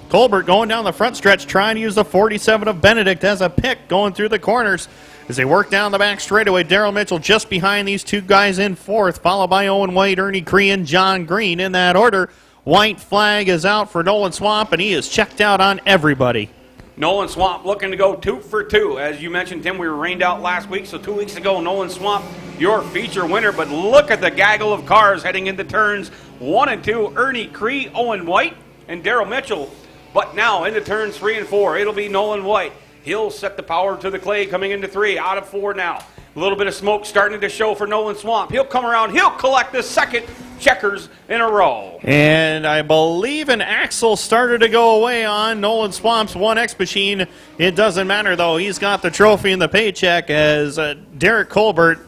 Colbert going down the front stretch, trying to use the 47 of Benedict as a pick going through the corners. As they work down the back straightaway, Daryl Mitchell just behind these 2 guys in 4th, followed by Owen White, Ernie Cree, and John Green in that order. White flag is out for Nolan Swamp, and he is checked out on everybody. Nolan Swamp looking to go 2 for 2. As you mentioned, Tim, we were rained out last week, so 2 weeks ago, Nolan Swamp, your feature winner. But look at the gaggle of cars heading into turns 1 and 2. Ernie Cree, Owen White, and Daryl Mitchell. But now into turns 3 and 4, it'll be Nolan White. He'll set the power to the clay coming into 3, out of 4 now. A little bit of smoke starting to show for Nolan Swamp. He'll come around, he'll collect the second checkers in a row. And I believe an axle started to go away on Nolan Swamp's 1X machine. It doesn't matter, though. He's got the trophy and the paycheck as Derek Colbert,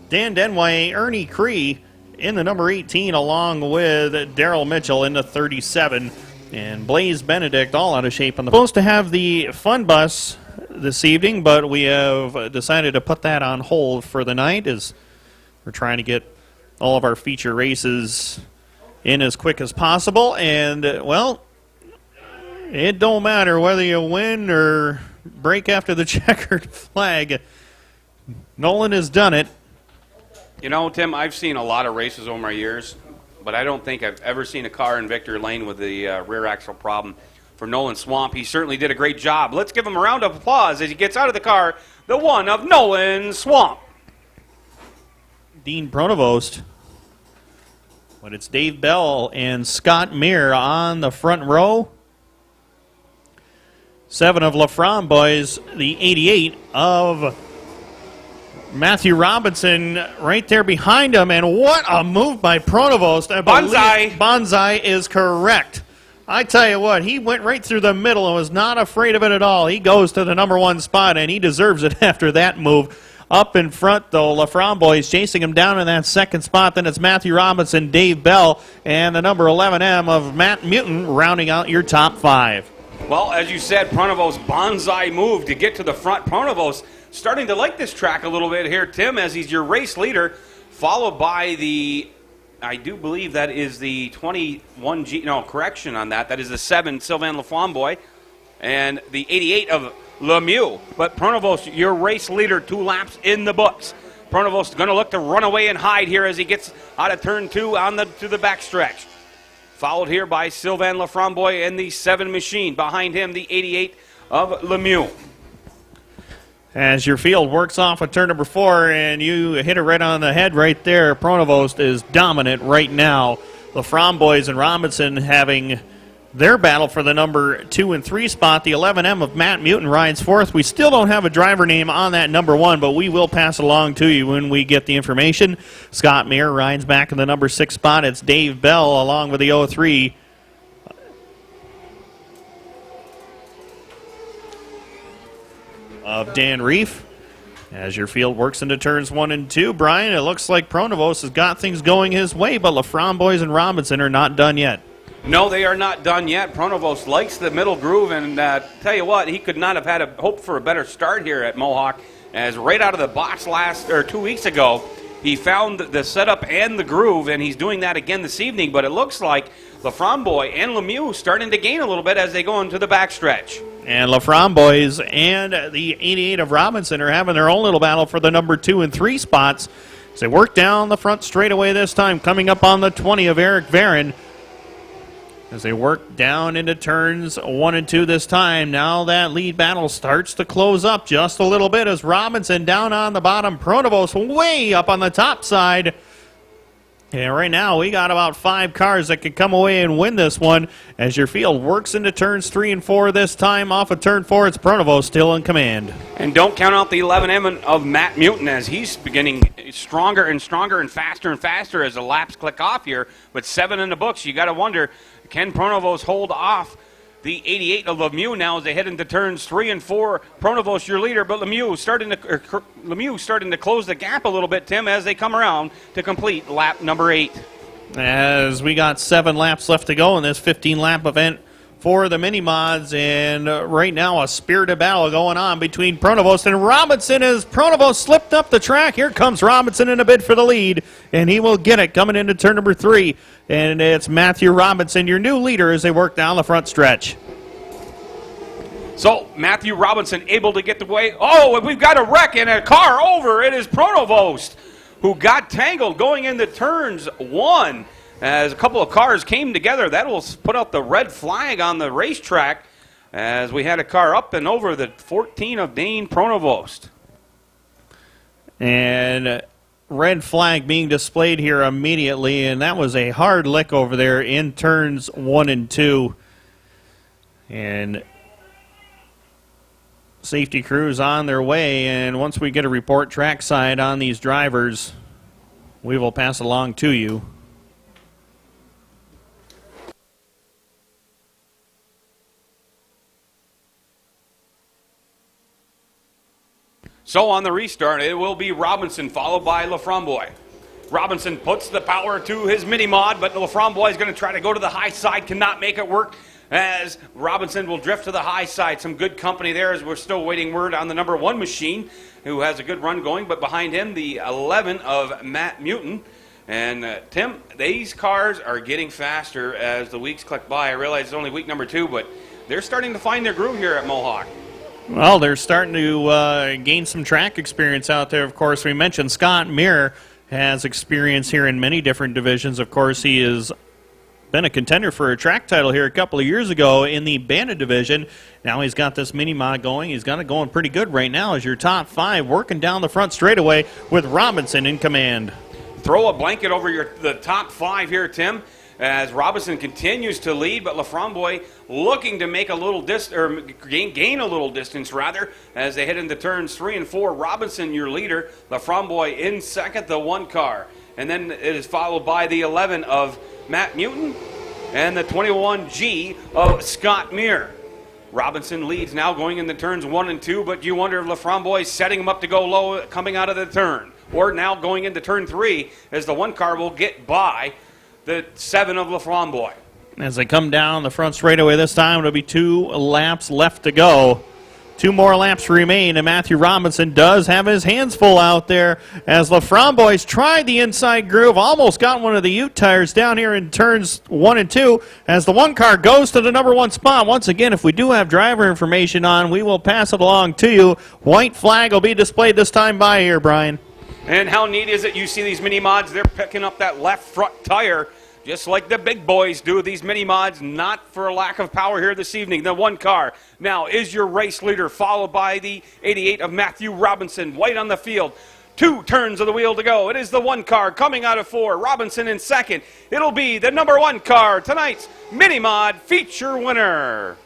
Dan Denway, Ernie Cree in the number 18, along with Daryl Mitchell in the 37. And Blaze Benedict all out of shape on the supposed to have the fun bus this evening, but we have decided to put that on hold for the night as we're trying to get all of our feature races in as quick as possible. And, well, it don't matter whether you win or break after the checkered flag. Nolan has done it. You know, Tim, I've seen a lot of races over my years, but I don't think I've ever seen a car in victory lane with the rear axle problem. For Nolan Swamp, he certainly did a great job. Let's give him a round of applause as he gets out of the car, the one of Nolan Swamp. Dean Pronovost. But it's Dave Bell and Scott Meir on the front row. 7 of LaFrance boys, the 88 of Matthew Robinson right there behind him. And what a move by Pronovost. Bonsai is correct. I tell you what, he went right through the middle and was not afraid of it at all. He goes to the number 1 spot, and he deserves it after that move. Up in front, though, LaFrance boys chasing him down in that second spot. Then it's Matthew Robinson, Dave Bell, and the number 11M of Matt Mutin rounding out your top 5. Well, as you said, Pronovost bonsai move to get to the front. Pronovost starting to like this track a little bit here, Tim, as he's your race leader, followed by the, I do believe that is the 21G, no, correction on that. That is the 7, Sylvain Laflamboy, and the 88 of Lemieux. But Pronovost, your race leader, 2 laps in the books. Pronovost going to look to run away and hide here as he gets out of turn 2 to the backstretch. followed here by Sylvain Laframboise and the 7 machine. Behind him, the 88 of Lemieux. As your field works off of turn number 4, and you hit it right on the head right there, Pronovost is dominant right now. Laframboise and Robinson having their battle for the number 2 and 3 spot. The 11M of Matt Mutin rides fourth. We still don't have a driver name on that number 1, but we will pass it along to you when we get the information. Scott Meir rides back in the number 6 spot. It's Dave Bell along with the 03 of Dan Reef. As your field works into turns 1 and 2, Brian, it looks like Pronovost has got things going his way, but Laframboise and Robinson are not done yet. No, they are not done yet. Pronovost likes the middle groove, and tell you what, he could not have had a hope for a better start here at Mohawk, as right out of the box 2 weeks ago, he found the setup and the groove, and he's doing that again this evening, but it looks like Laframboise and Lemieux starting to gain a little bit as they go into the backstretch. And Laframboise and the 88 of Robinson are having their own little battle for the number 2 and 3 spots as they work down the front straightaway this time, coming up on the 20 of Eric Varon. As they work down into turns 1 and 2 this time, now that lead battle starts to close up just a little bit as Robinson down on the bottom, Pronovost way up on the top side. And right now we got about 5 cars that could come away and win this one as your field works into turns 3 and 4 this time. Off of turn 4, it's Pronovost still in command. And don't count out the 11M of Matt Mutin as he's beginning stronger and stronger and faster as the laps click off here. With 7 in the books, you got to wonder, can Pronovost hold off the 88 of Lemieux now as they head into turns 3 and 4? Pronovost your leader, but Lemieux starting to close the gap a little bit, Tim, as they come around to complete lap number 8. As we got 7 laps left to go in this 15-lap event for the mini-mods, and right now a spirited battle going on between Pronovost and Robinson as Pronovost slipped up the track. Here comes Robinson in a bid for the lead, and he will get it coming into turn number 3. And it's Matthew Robinson, your new leader, as they work down the front stretch. So Matthew Robinson able to get the way. Oh, we've got a wreck and a car over. It is Pronovost who got tangled going into turns 1. As a couple of cars came together, that will put out the red flag on the racetrack as we had a car up and over the 14 of Dane Pronovost. And red flag being displayed here immediately, and that was a hard lick over there in turns 1 and 2. And safety crews on their way, and once we get a report trackside on these drivers, we will pass it along to you. So on the restart, it will be Robinson followed by Laframboise. Robinson puts the power to his mini-mod, but Laframboise is going to try to go to the high side, cannot make it work as Robinson will drift to the high side. Some good company there as we're still waiting word on the number 1 machine who has a good run going, but behind him the 11 of Matt Mutin. And Tim, these cars are getting faster as the weeks click by. I realize it's only week number 2, but they're starting to find their groove here at Mohawk. Well, they're starting to gain some track experience out there. Of course, we mentioned Scott Meir has experience here in many different divisions. Of course, he has been a contender for a track title here a couple of years ago in the Bandit division. Now he's got this mini-mod going. He's got it going pretty good right now as your top 5 working down the front straightaway with Robinson in command. Throw a blanket over the top 5 here, Tim, as Robinson continues to lead, but Laframboise looking to make a little gain a little distance rather as they head into turns 3 and 4. Robinson your leader, Laframboise in second, the 1 car, and then it is followed by the 11 of Matt Mutin and the 21G of Scott Meir. Robinson leads now going into turns 1 and 2, but you wonder if Laframboise setting him up to go low coming out of the turn, or now going into turn 3 as the 1 car will get by the 7 of Laframboise. As they come down the front straightaway this time, it'll be 2 laps left to go. 2 more laps remain, and Matthew Robinson does have his hands full out there as Laframboise tried the inside groove, almost got one of the Ute tires down here in turns 1 and 2 as the 1 car goes to the number 1 spot. Once again, if we do have driver information on, we will pass it along to you. White flag will be displayed this time by here, Brian. And how neat is it? You see these mini mods, they're picking up that left front tire just like the big boys do. These mini mods, not for a lack of power here this evening. The one car now is your race leader, followed by the 88 of Matthew Robinson, white on the field. 2 turns of the wheel to go. It is the one car coming out of 4. Robinson in second. It'll be the number 1 car, tonight's mini mod feature winner.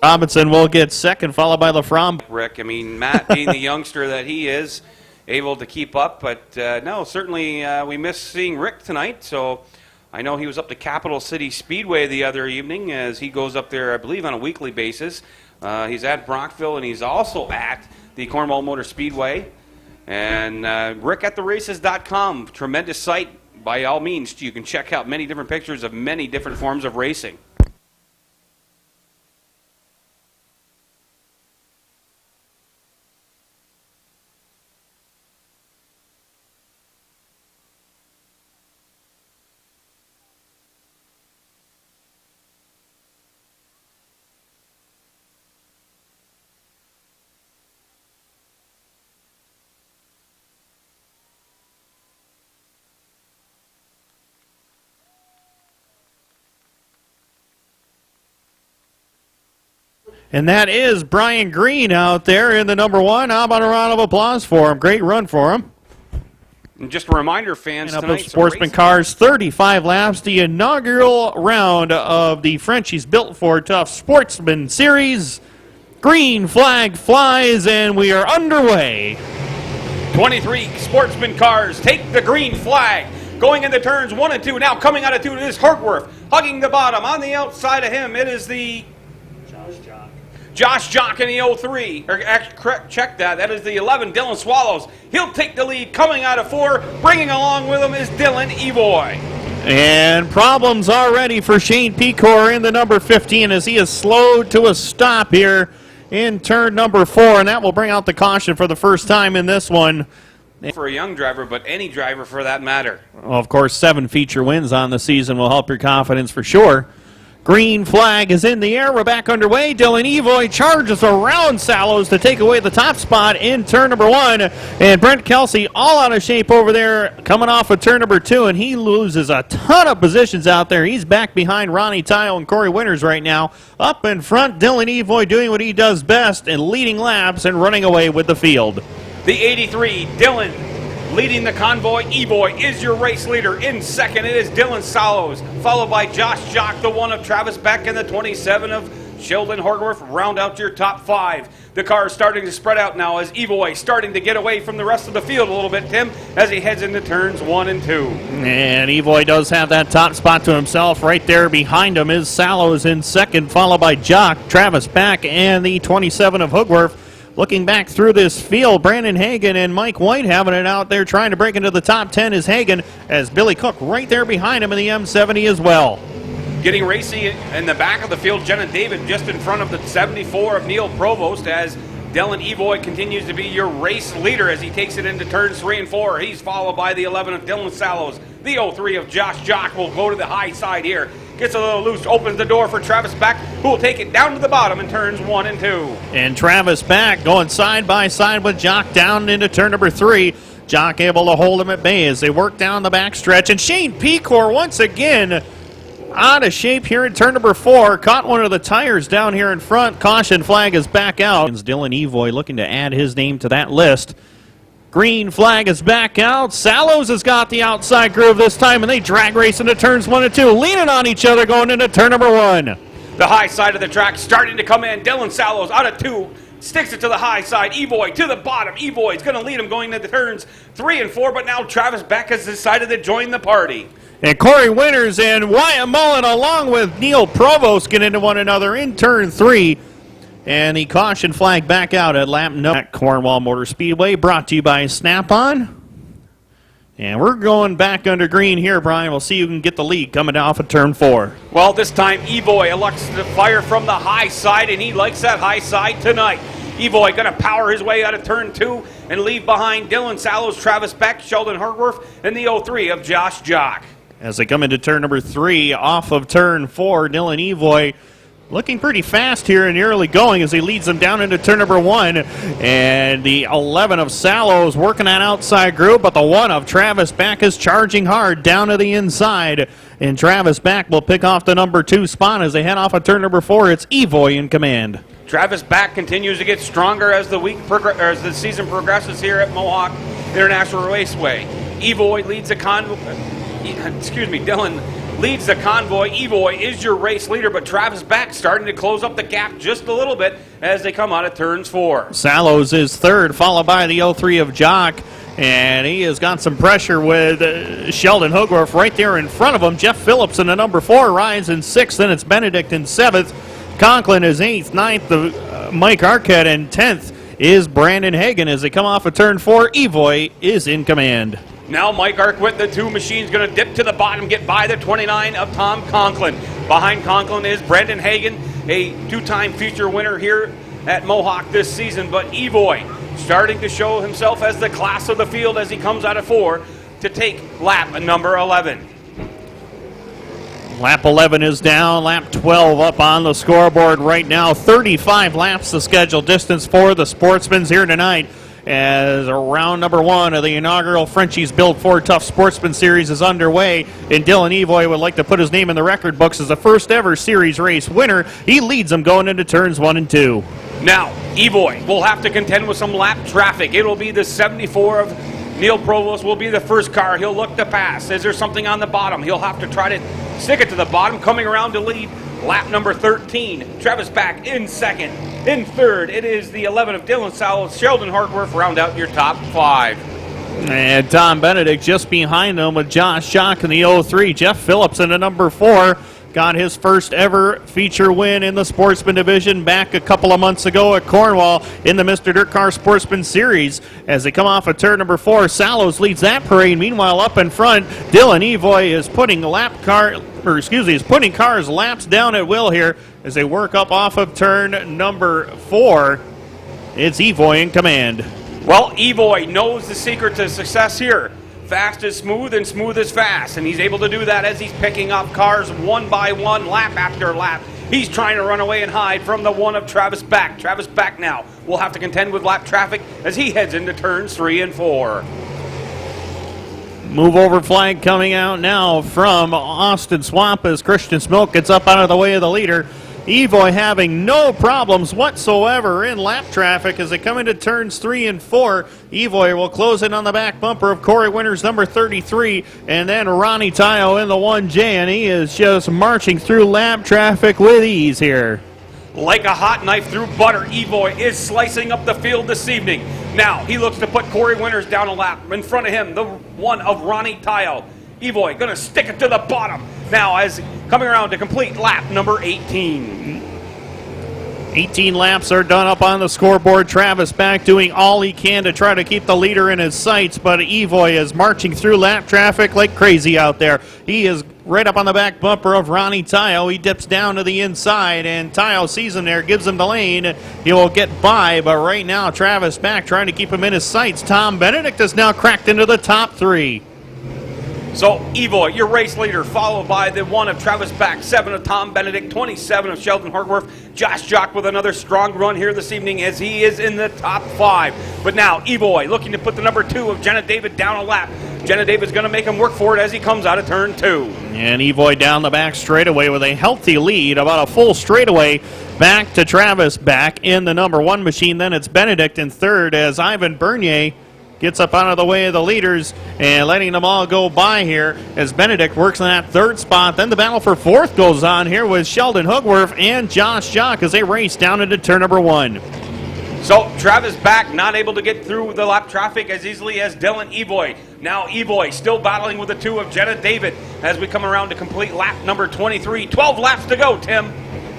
Robinson will get second, followed by LaFrom. Rick, I mean, Matt being the youngster that he is, able to keep up, but no, certainly we missed seeing Rick tonight, so I know he was up to Capital City Speedway the other evening, as he goes up there, I believe, on a weekly basis. He's at Brockville, and he's also at the Cornwall Motor Speedway. And Rick at theraces.com, tremendous site. By all means, you can check out many different pictures of many different forms of racing. And that is Brian Green out there in the number 1. How about a round of applause for him? Great run for him. And just a reminder, fans, tonight, Sportsman Cars, 35 laps, the inaugural round of the Frenchies Built for Tough Sportsman Series. Green flag flies, and we are underway. 23 Sportsman Cars take the green flag. Going into turns 1 and 2. Now coming out of 2, it is Hartworth. Hugging the bottom. On the outside of him, it is the Josh Jock in the 03. Check that. That is the 11, Dylan Swallows. He'll take the lead coming out of 4. Bringing along with him is Dylan Evoy. And problems already for Shane Pecor in the number 15 as he is slowed to a stop here in turn number 4. And that will bring out the caution for the first time in this one. For a young driver, but any driver for that matter. Well, of course, 7 feature wins on the season will help your confidence for sure. Green flag is in the air. We're back underway. Dylan Evoy charges around Sallows to take away the top spot in turn number 1. And Brent Kelsey all out of shape over there coming off of turn number 2, and he loses a ton of positions out there. He's back behind Ronnie Tile and Corey Winters right now. Up in front, Dylan Evoy doing what he does best and leading laps and running away with the field. The 83, Dylan, leading the convoy. Evoy is your race leader. In second, it is Dylan Sallows, followed by Josh Jock, the 1 of Travis Beck, and the 27 of Sheldon Horgworth. Round out your top 5. The car is starting to spread out now as Evoy starting to get away from the rest of the field a little bit, Tim, as he heads into turns 1 and 2. And Evoy does have that top spot to himself. Right there behind him is Sallows in second, followed by Jock, Travis Beck, and the 27 of Horgworth. Looking back through this field, Brandon Hagan and Mike White having it out there trying to break into the top 10 is Hagan, as Billy Cook right there behind him in the M70 as well. Getting racy in the back of the field, Jenna David just in front of the 74 of Neil Provost, as Dylan Evoy continues to be your race leader as he takes it into turns 3 and 4. He's followed by the 11 of Dylan Sallows. The 03 of Josh Jock will go to the high side here. Gets a little loose, opens the door for Travis Beck, who will take it down to the bottom in turns 1 and 2. And Travis Beck going side by side with Jock down into turn number 3. Jock able to hold him at bay as they work down the backstretch. And Shane Pecor once again out of shape here in turn number 4. Caught one of the tires down here in front. Caution flag is back out. Dylan Evoy looking to add his name to that list. Green flag is back out. Sallows has got the outside groove this time, and they drag race into turns 1 and 2, leaning on each other going into turn number 1. The high side of the track starting to come in. Dylan Sallows out of 2. Sticks it to the high side. Evoy to the bottom. Evoy is going to lead him going into turns 3 and 4, but now Travis Beck has decided to join the party. And Corey Winters and Wyatt Mullen along with Neil Provost get into one another in turn 3. And the caution flag back out at lap no at Cornwall Motor Speedway, brought to you by Snap-on. And we're going back under green here, Brian. We'll see who can get the lead coming off of turn 4. Well, this time Evoy elects to fire from the high side, and he likes that high side tonight. Evoy going to power his way out of turn 2 and leave behind Dylan Sallows, Travis Beck, Sheldon Horgworth, and the 03 of Josh Jock. As they come into turn number 3, off of turn 4, Dylan Evoy looking pretty fast here in the early going as he leads them down into turn number 1. And the 11 of Sallows working that outside group, but the 1 of Travis Back is charging hard down to the inside. And Travis Back will pick off the number 2 spot as they head off of turn number 4. It's Evoy in command. Travis Back continues to get stronger as the season progresses here at Mohawk International Raceway. Evoy leads the Dylan leads the convoy. Evoy is your race leader, but Travis Back starting to close up the gap just a little bit as they come out of turns 4. Sallows is third, followed by the 03 of Jock, and he has got some pressure with Sheldon Hogarth right there in front of him. Jeff Phillips in the number 4 rides in 6th, then it's Benedict in 7th. Conklin is 8th, 9th, Mike Arquette, and 10th is Brandon Hagan as they come off of turn 4. Evoy is in command. Now Mike Arquette, the 2 machines, going to dip to the bottom, get by the 29 of Tom Conklin. Behind Conklin is Brendan Hagan, a 2-time feature winner here at Mohawk this season. But Evoy starting to show himself as the class of the field as he comes out of 4 to take lap number 11. Lap 11 is down, lap 12 up on the scoreboard right now. 35 laps the scheduled distance for the Sportsmans here tonight, as round number 1 of the inaugural Frenchies Built Ford Tough Sportsman Series is underway. And Dylan Evoy would like to put his name in the record books as the first ever series race winner. He leads them going into turns 1 and 2. Now, Evoy will have to contend with some lap traffic. It'll be the 74 of Neil Provost will be the first car he'll look to pass. Is there something on the bottom? He'll have to try to stick it to the bottom. Coming around to lead lap number 13. Travis Back in 2nd. In 3rd, it is the 11 of Dylan Sallows. Sheldon Hartworth round out your top 5. And Tom Benedict just behind them with Josh Jock in the 03. Jeff Phillips in the number 4. Got his first ever feature win in the Sportsman Division back a couple of months ago at Cornwall in the Mr. Dirt Car Sportsman Series. As they come off of turn number 4, Sallows leads that parade. Meanwhile, up in front, Dylan Evoy is putting cars laps down at will here as they work up off of turn number 4. It's Evoy in command. Well, Evoy knows the secret to success here. Fast is smooth and smooth is fast, and he's able to do that as he's picking up cars one by one, lap after lap. He's trying to run away and hide from the 1 of Travis Back. Travis Back now will have to contend with lap traffic as he heads into turns 3 and 4. Move over flag coming out now from Austin Swamp as Christian Smilk gets up out of the way of the leader. Evoy having no problems whatsoever in lap traffic as they come into turns 3 and 4. Evoy will close in on the back bumper of Corey Winters, number 33, and then Ronnie Tayo in the 1J, and he is just marching through lap traffic with ease here. Like a hot knife through butter, Evoy is slicing up the field this evening. Now he looks to put Corey Winters down a lap. In front of him, the 1 of Ronnie Tayo. Evoy going to stick it to the bottom. Now as coming around to complete lap number 18. 18 laps are done up on the scoreboard. Travis Back doing all he can to try to keep the leader in his sights, but Evoy is marching through lap traffic like crazy out there. He is right up on the back bumper of Ronnie Tayo. He dips down to the inside, and Tayo sees him there, gives him the lane. He will get by, but right now Travis Back trying to keep him in his sights. Tom Benedict is now cracked into the top 3. So, Evoy, your race leader, followed by the 1 of Travis Back, 7 of Tom Benedict, 27 of Sheldon Hartworth. Josh Jock with another strong run here this evening as he is in the top 5. But now, Evoy looking to put the number 2 of Jenna David down a lap. Jenna David's going to make him work for it as he comes out of turn 2. And Evoy down the back straightaway with a healthy lead, about a full straightaway back to Travis Back in the number 1 machine. Then it's Benedict in 3rd as Ivan Bernier gets up out of the way of the leaders and letting them all go by here as Benedict works on that 3rd spot. Then the battle for 4th goes on here with Sheldon Hoogworth and Josh Jock as they race down into turn number 1. So Travis Back not able to get through the lap traffic as easily as Dylan Evoy. Now Evoy still battling with the 2 of Jenna David as we come around to complete lap number 23. 12 laps to go, Tim,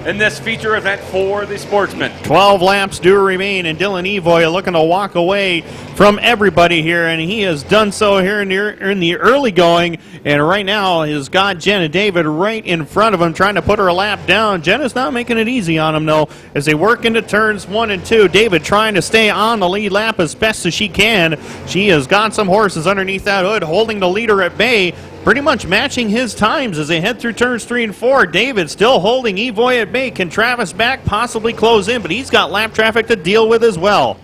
in this feature event for the Sportsmen. 12 laps do remain, and Dylan Evoy looking to walk away from everybody here, and he has done so here in the early going, and right now has got Jenna David right in front of him trying to put her lap down. Jenna's not making it easy on him, though, as they work into turns 1 and 2. David trying to stay on the lead lap as best as she can. She has got some horses underneath that hood holding the leader at bay. pretty much matching his times as they head through turns 3 and 4. David still holding Evoy at bay. Can Travis back possibly close in, but he's got lap traffic to deal with as well.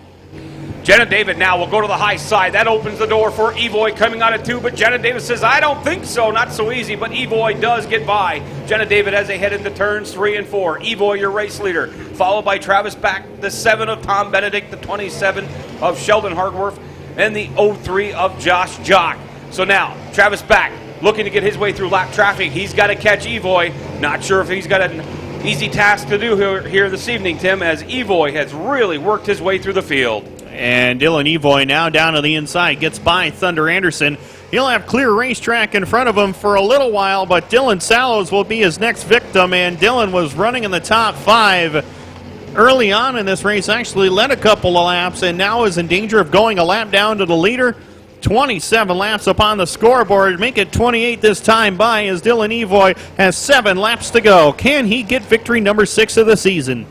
Jenna David now will go to the high side. That opens the door for Evoy coming out of 2, but Jenna David says, I don't think so. Not so easy, but Evoy does get by Jenna David as they head into turns 3 and 4. Evoy, your race leader, followed by Travis Back, the 7 of Tom Benedict, the 27 of Sheldon Hardworth, and the 03 of Josh Jock. So now, Travis Back looking to get his way through lap traffic. He's got to catch Evoy. Not sure if he's got an easy task to do here this evening, Tim, as Evoy has really worked his way through the field. And Dylan Evoy now down to the inside, gets by Thunder Anderson. He'll have clear racetrack in front of him for a little while, but Dylan Sallows will be his next victim, and Dylan was running in the top 5 early on in this race, actually led a couple of laps, and now is in danger of going a lap down to the leader. 27 laps up on the scoreboard, make it 28 this time by as Dylan Evoy has 7 laps to go. Can he get victory number 6 of the season?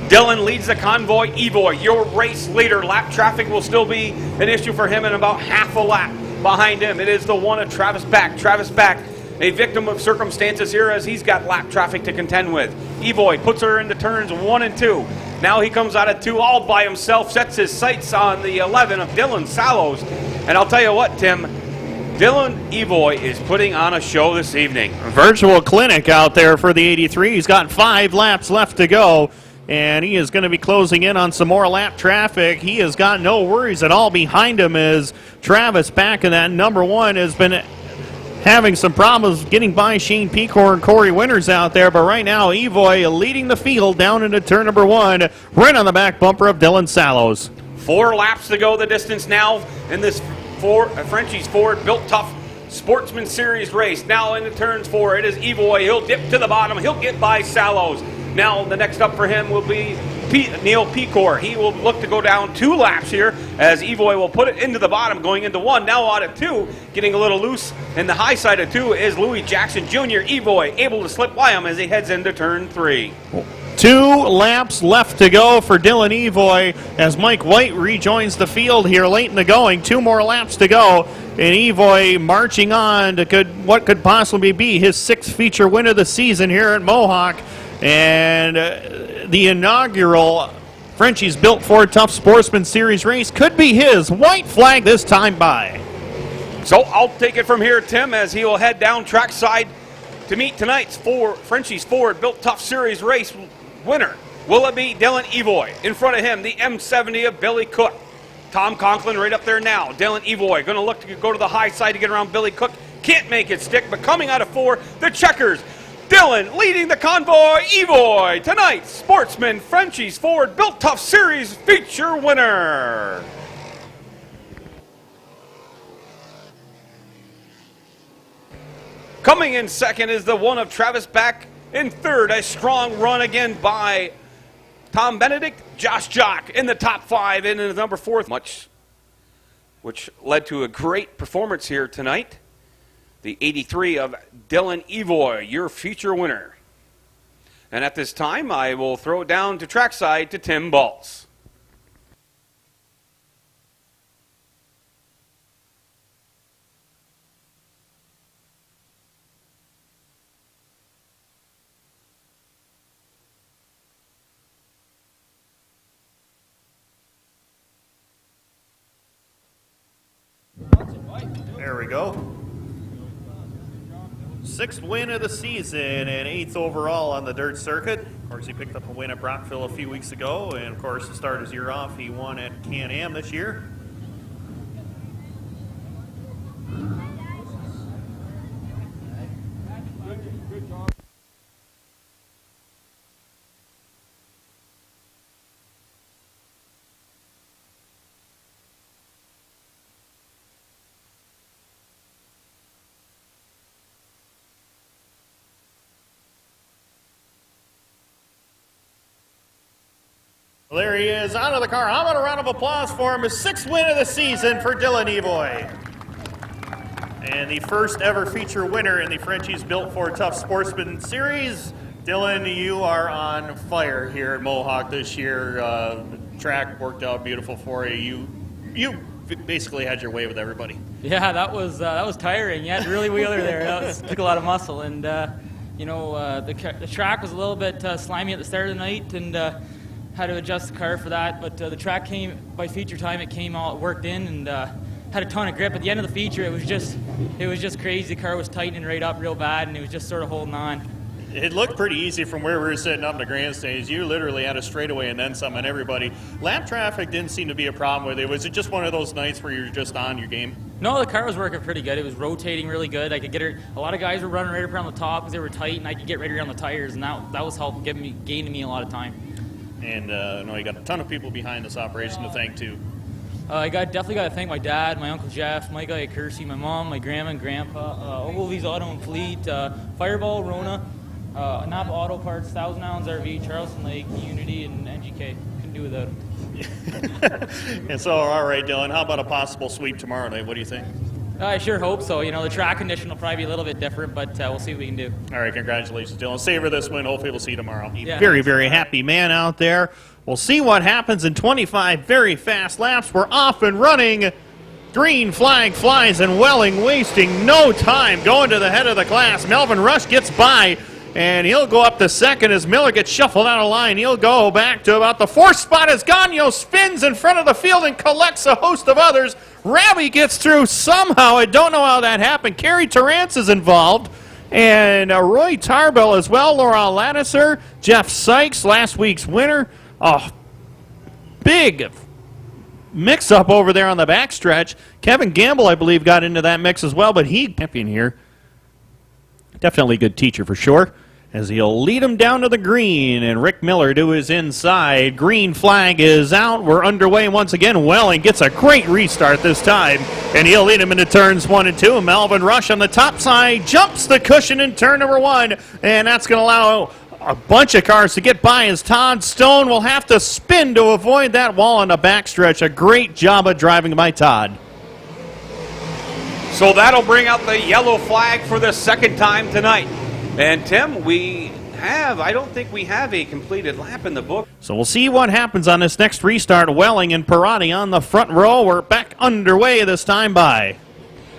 Dylan leads the convoy. Evoy, your race leader. Lap traffic will still be an issue for him in about half a lap behind him. It is the 1 of Travis Back. Travis Back, a victim of circumstances here as he's got lap traffic to contend with. Evoy puts her into turns 1 and 2. Now he comes out of 2 all by himself, sets his sights on the 11 of Dylan Sallows. And I'll tell you what, Tim, Dylan Evoy is putting on a show this evening. A virtual clinic out there for the 83. He's got 5 laps left to go, and he is going to be closing in on some more lap traffic. He has got no worries at all behind him as Travis Back in that number 1 has been having some problems getting by Shane Pecor and Corey Winters out there, but right now Evoy leading the field down into turn number 1, right on the back bumper of Dylan Sallows. 4 laps to go the distance now in this Frenchie's Ford Built Tough Sportsman Series race. Now into turns 4, it is Evoy. He'll dip to the bottom. He'll get by Sallows. Now the next up for him will be Neil Pecor. He will look to go down 2 laps here as Evoy will put it into the bottom going into 1. Now out of 2, getting a little loose. And the high side of 2 is Louis Jackson Jr. Evoy able to slip by him as he heads into turn 3. 2 laps left to go for Dylan Evoy as Mike White rejoins the field here late in the going. 2 more laps to go, and Evoy marching on to what could possibly be his 6th feature win of the season here at Mohawk. And the inaugural Frenchie's Built Ford Tough Sportsman Series race could be his. White flag this time by. So I'll take it from here, Tim, as he will head down trackside to meet tonight's Frenchie's Ford Built Tough Series race winner. Will it be Dylan Evoy? In front of him, the M70 of Billy Cook. Tom Conklin right up there now. Dylan Evoy going to look to go to the high side to get around Billy Cook. Can't make it stick, but coming out of 4, the checkers. Dylan leading the convoy. Evoy, tonight's Sportsman Frenchie's Ford Built Tough Series feature winner. Coming in second is the 1 of Travis Back. In third, a strong run again by Tom Benedict. Josh Jock in the top 5 and in the number 4, which led to a great performance here tonight. The 83 of Dylan Evoy, your feature winner. And at this time, I will throw it down to trackside to Tim Balls. There we go. 6th win of the season and 8th overall on the dirt circuit. Of course, he picked up a win at Brockville a few weeks ago, and of course, to start his year off, he won at Can-Am this year. Well, there he is, out of the car. How about a round of applause for him? His 6th win of the season for Dylan Evoy. And the first ever feature winner in the Frenchie's Built Ford Tough Sportsman Series. Dylan, you are on fire here at Mohawk this year. The track worked out beautiful for you. You basically had your way with everybody. Yeah, that was tiring. You had to really wheel her there. Took a lot of muscle, and the track was a little bit slimy at the start of the night, and had to adjust the car for that. But the track came by feature time. It came all worked in, and had a ton of grip. At the end of the feature, it was just crazy. The car was tightening right up real bad, and it was just sort of holding on. It looked pretty easy from where we were sitting up in the grandstands. You literally had a straightaway and then some on everybody. Lap traffic didn't seem to be a problem with it. Was it just one of those nights where you're just on your game? No, the car was working pretty good. It was rotating really good. I could get her. A lot of guys were running right around the top because they were tight, and I could get right around the tires, and that was helping gaining me a lot of time. And you got a ton of people behind this operation to thank too. I definitely got to thank my dad, my Uncle Jeff, my guy Kersey, my mom, my grandma and grandpa, Ogilvy's Auto and Fleet, Fireball, Rona, Napa Auto Parts, Thousand Islands RV, Charleston Lake, Unity, and NGK. Couldn't do without them. And so, all right, Dylan, how about a possible sweep tomorrow night? What do you think? I sure hope so. The track condition will probably be a little bit different, but we'll see what we can do. All right, congratulations, Dylan. Savor this win. Hopefully we'll see you tomorrow. Yeah. Very, very happy man out there. We'll see what happens in 25 very fast laps. We're off and running. Green flag flies, and Welling wasting no time going to the head of the class. Melvin Rush gets by, and he'll go up to second as Miller gets shuffled out of line. He'll go back to about the fourth spot as Gagno spins in front of the field and collects a host of others. Rabi gets through somehow. I don't know how that happened. Kerry Torrance is involved. And Roy Tarbell as well. Laurel Lattiser, Jeff Sykes, last week's winner. Oh, big mix-up over there on the backstretch. Kevin Gamble, I believe, got into that mix as well, but he champion here. Definitely a good teacher for sure, as he'll lead him down to the green, and Rick Miller to his inside. Green flag is out. We're underway once again. Welling gets a great restart this time, and he'll lead him into turns 1 and 2. Melvin Rush on the top side jumps the cushion in turn number 1, and that's going to allow a bunch of cars to get by as Todd Stone will have to spin to avoid that wall on the backstretch. A great job of driving by Todd. So that'll bring out the yellow flag for the second time tonight. And Tim, I don't think we have a completed lap in the book. So we'll see what happens on this next restart. Welling and Parati on the front row. We're back underway this time by.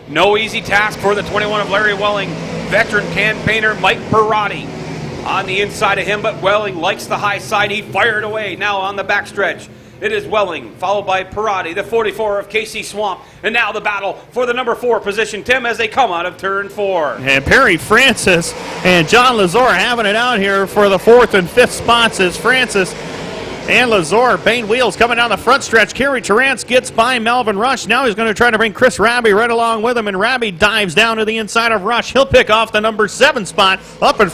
No easy task for the 21 of Larry Welling. Veteran campaigner Mike Parati on the inside of him, but Welling likes the high side. He fired away now on the backstretch. It is Welling, followed by Parati, the 44 of Casey Swamp. And now the battle for the number 4 position, Tim, as they come out of turn 4. And Perry Francis and John Lazor having it out here for the 4th and 5th spots as Francis and Lazor, Bane Wheels coming down the front stretch. Kerry Torrance gets by Melvin Rush. Now he's going to try to bring Chris Rabi right along with him, and Rabi dives down to the inside of Rush. He'll pick off the number 7 spot. Up in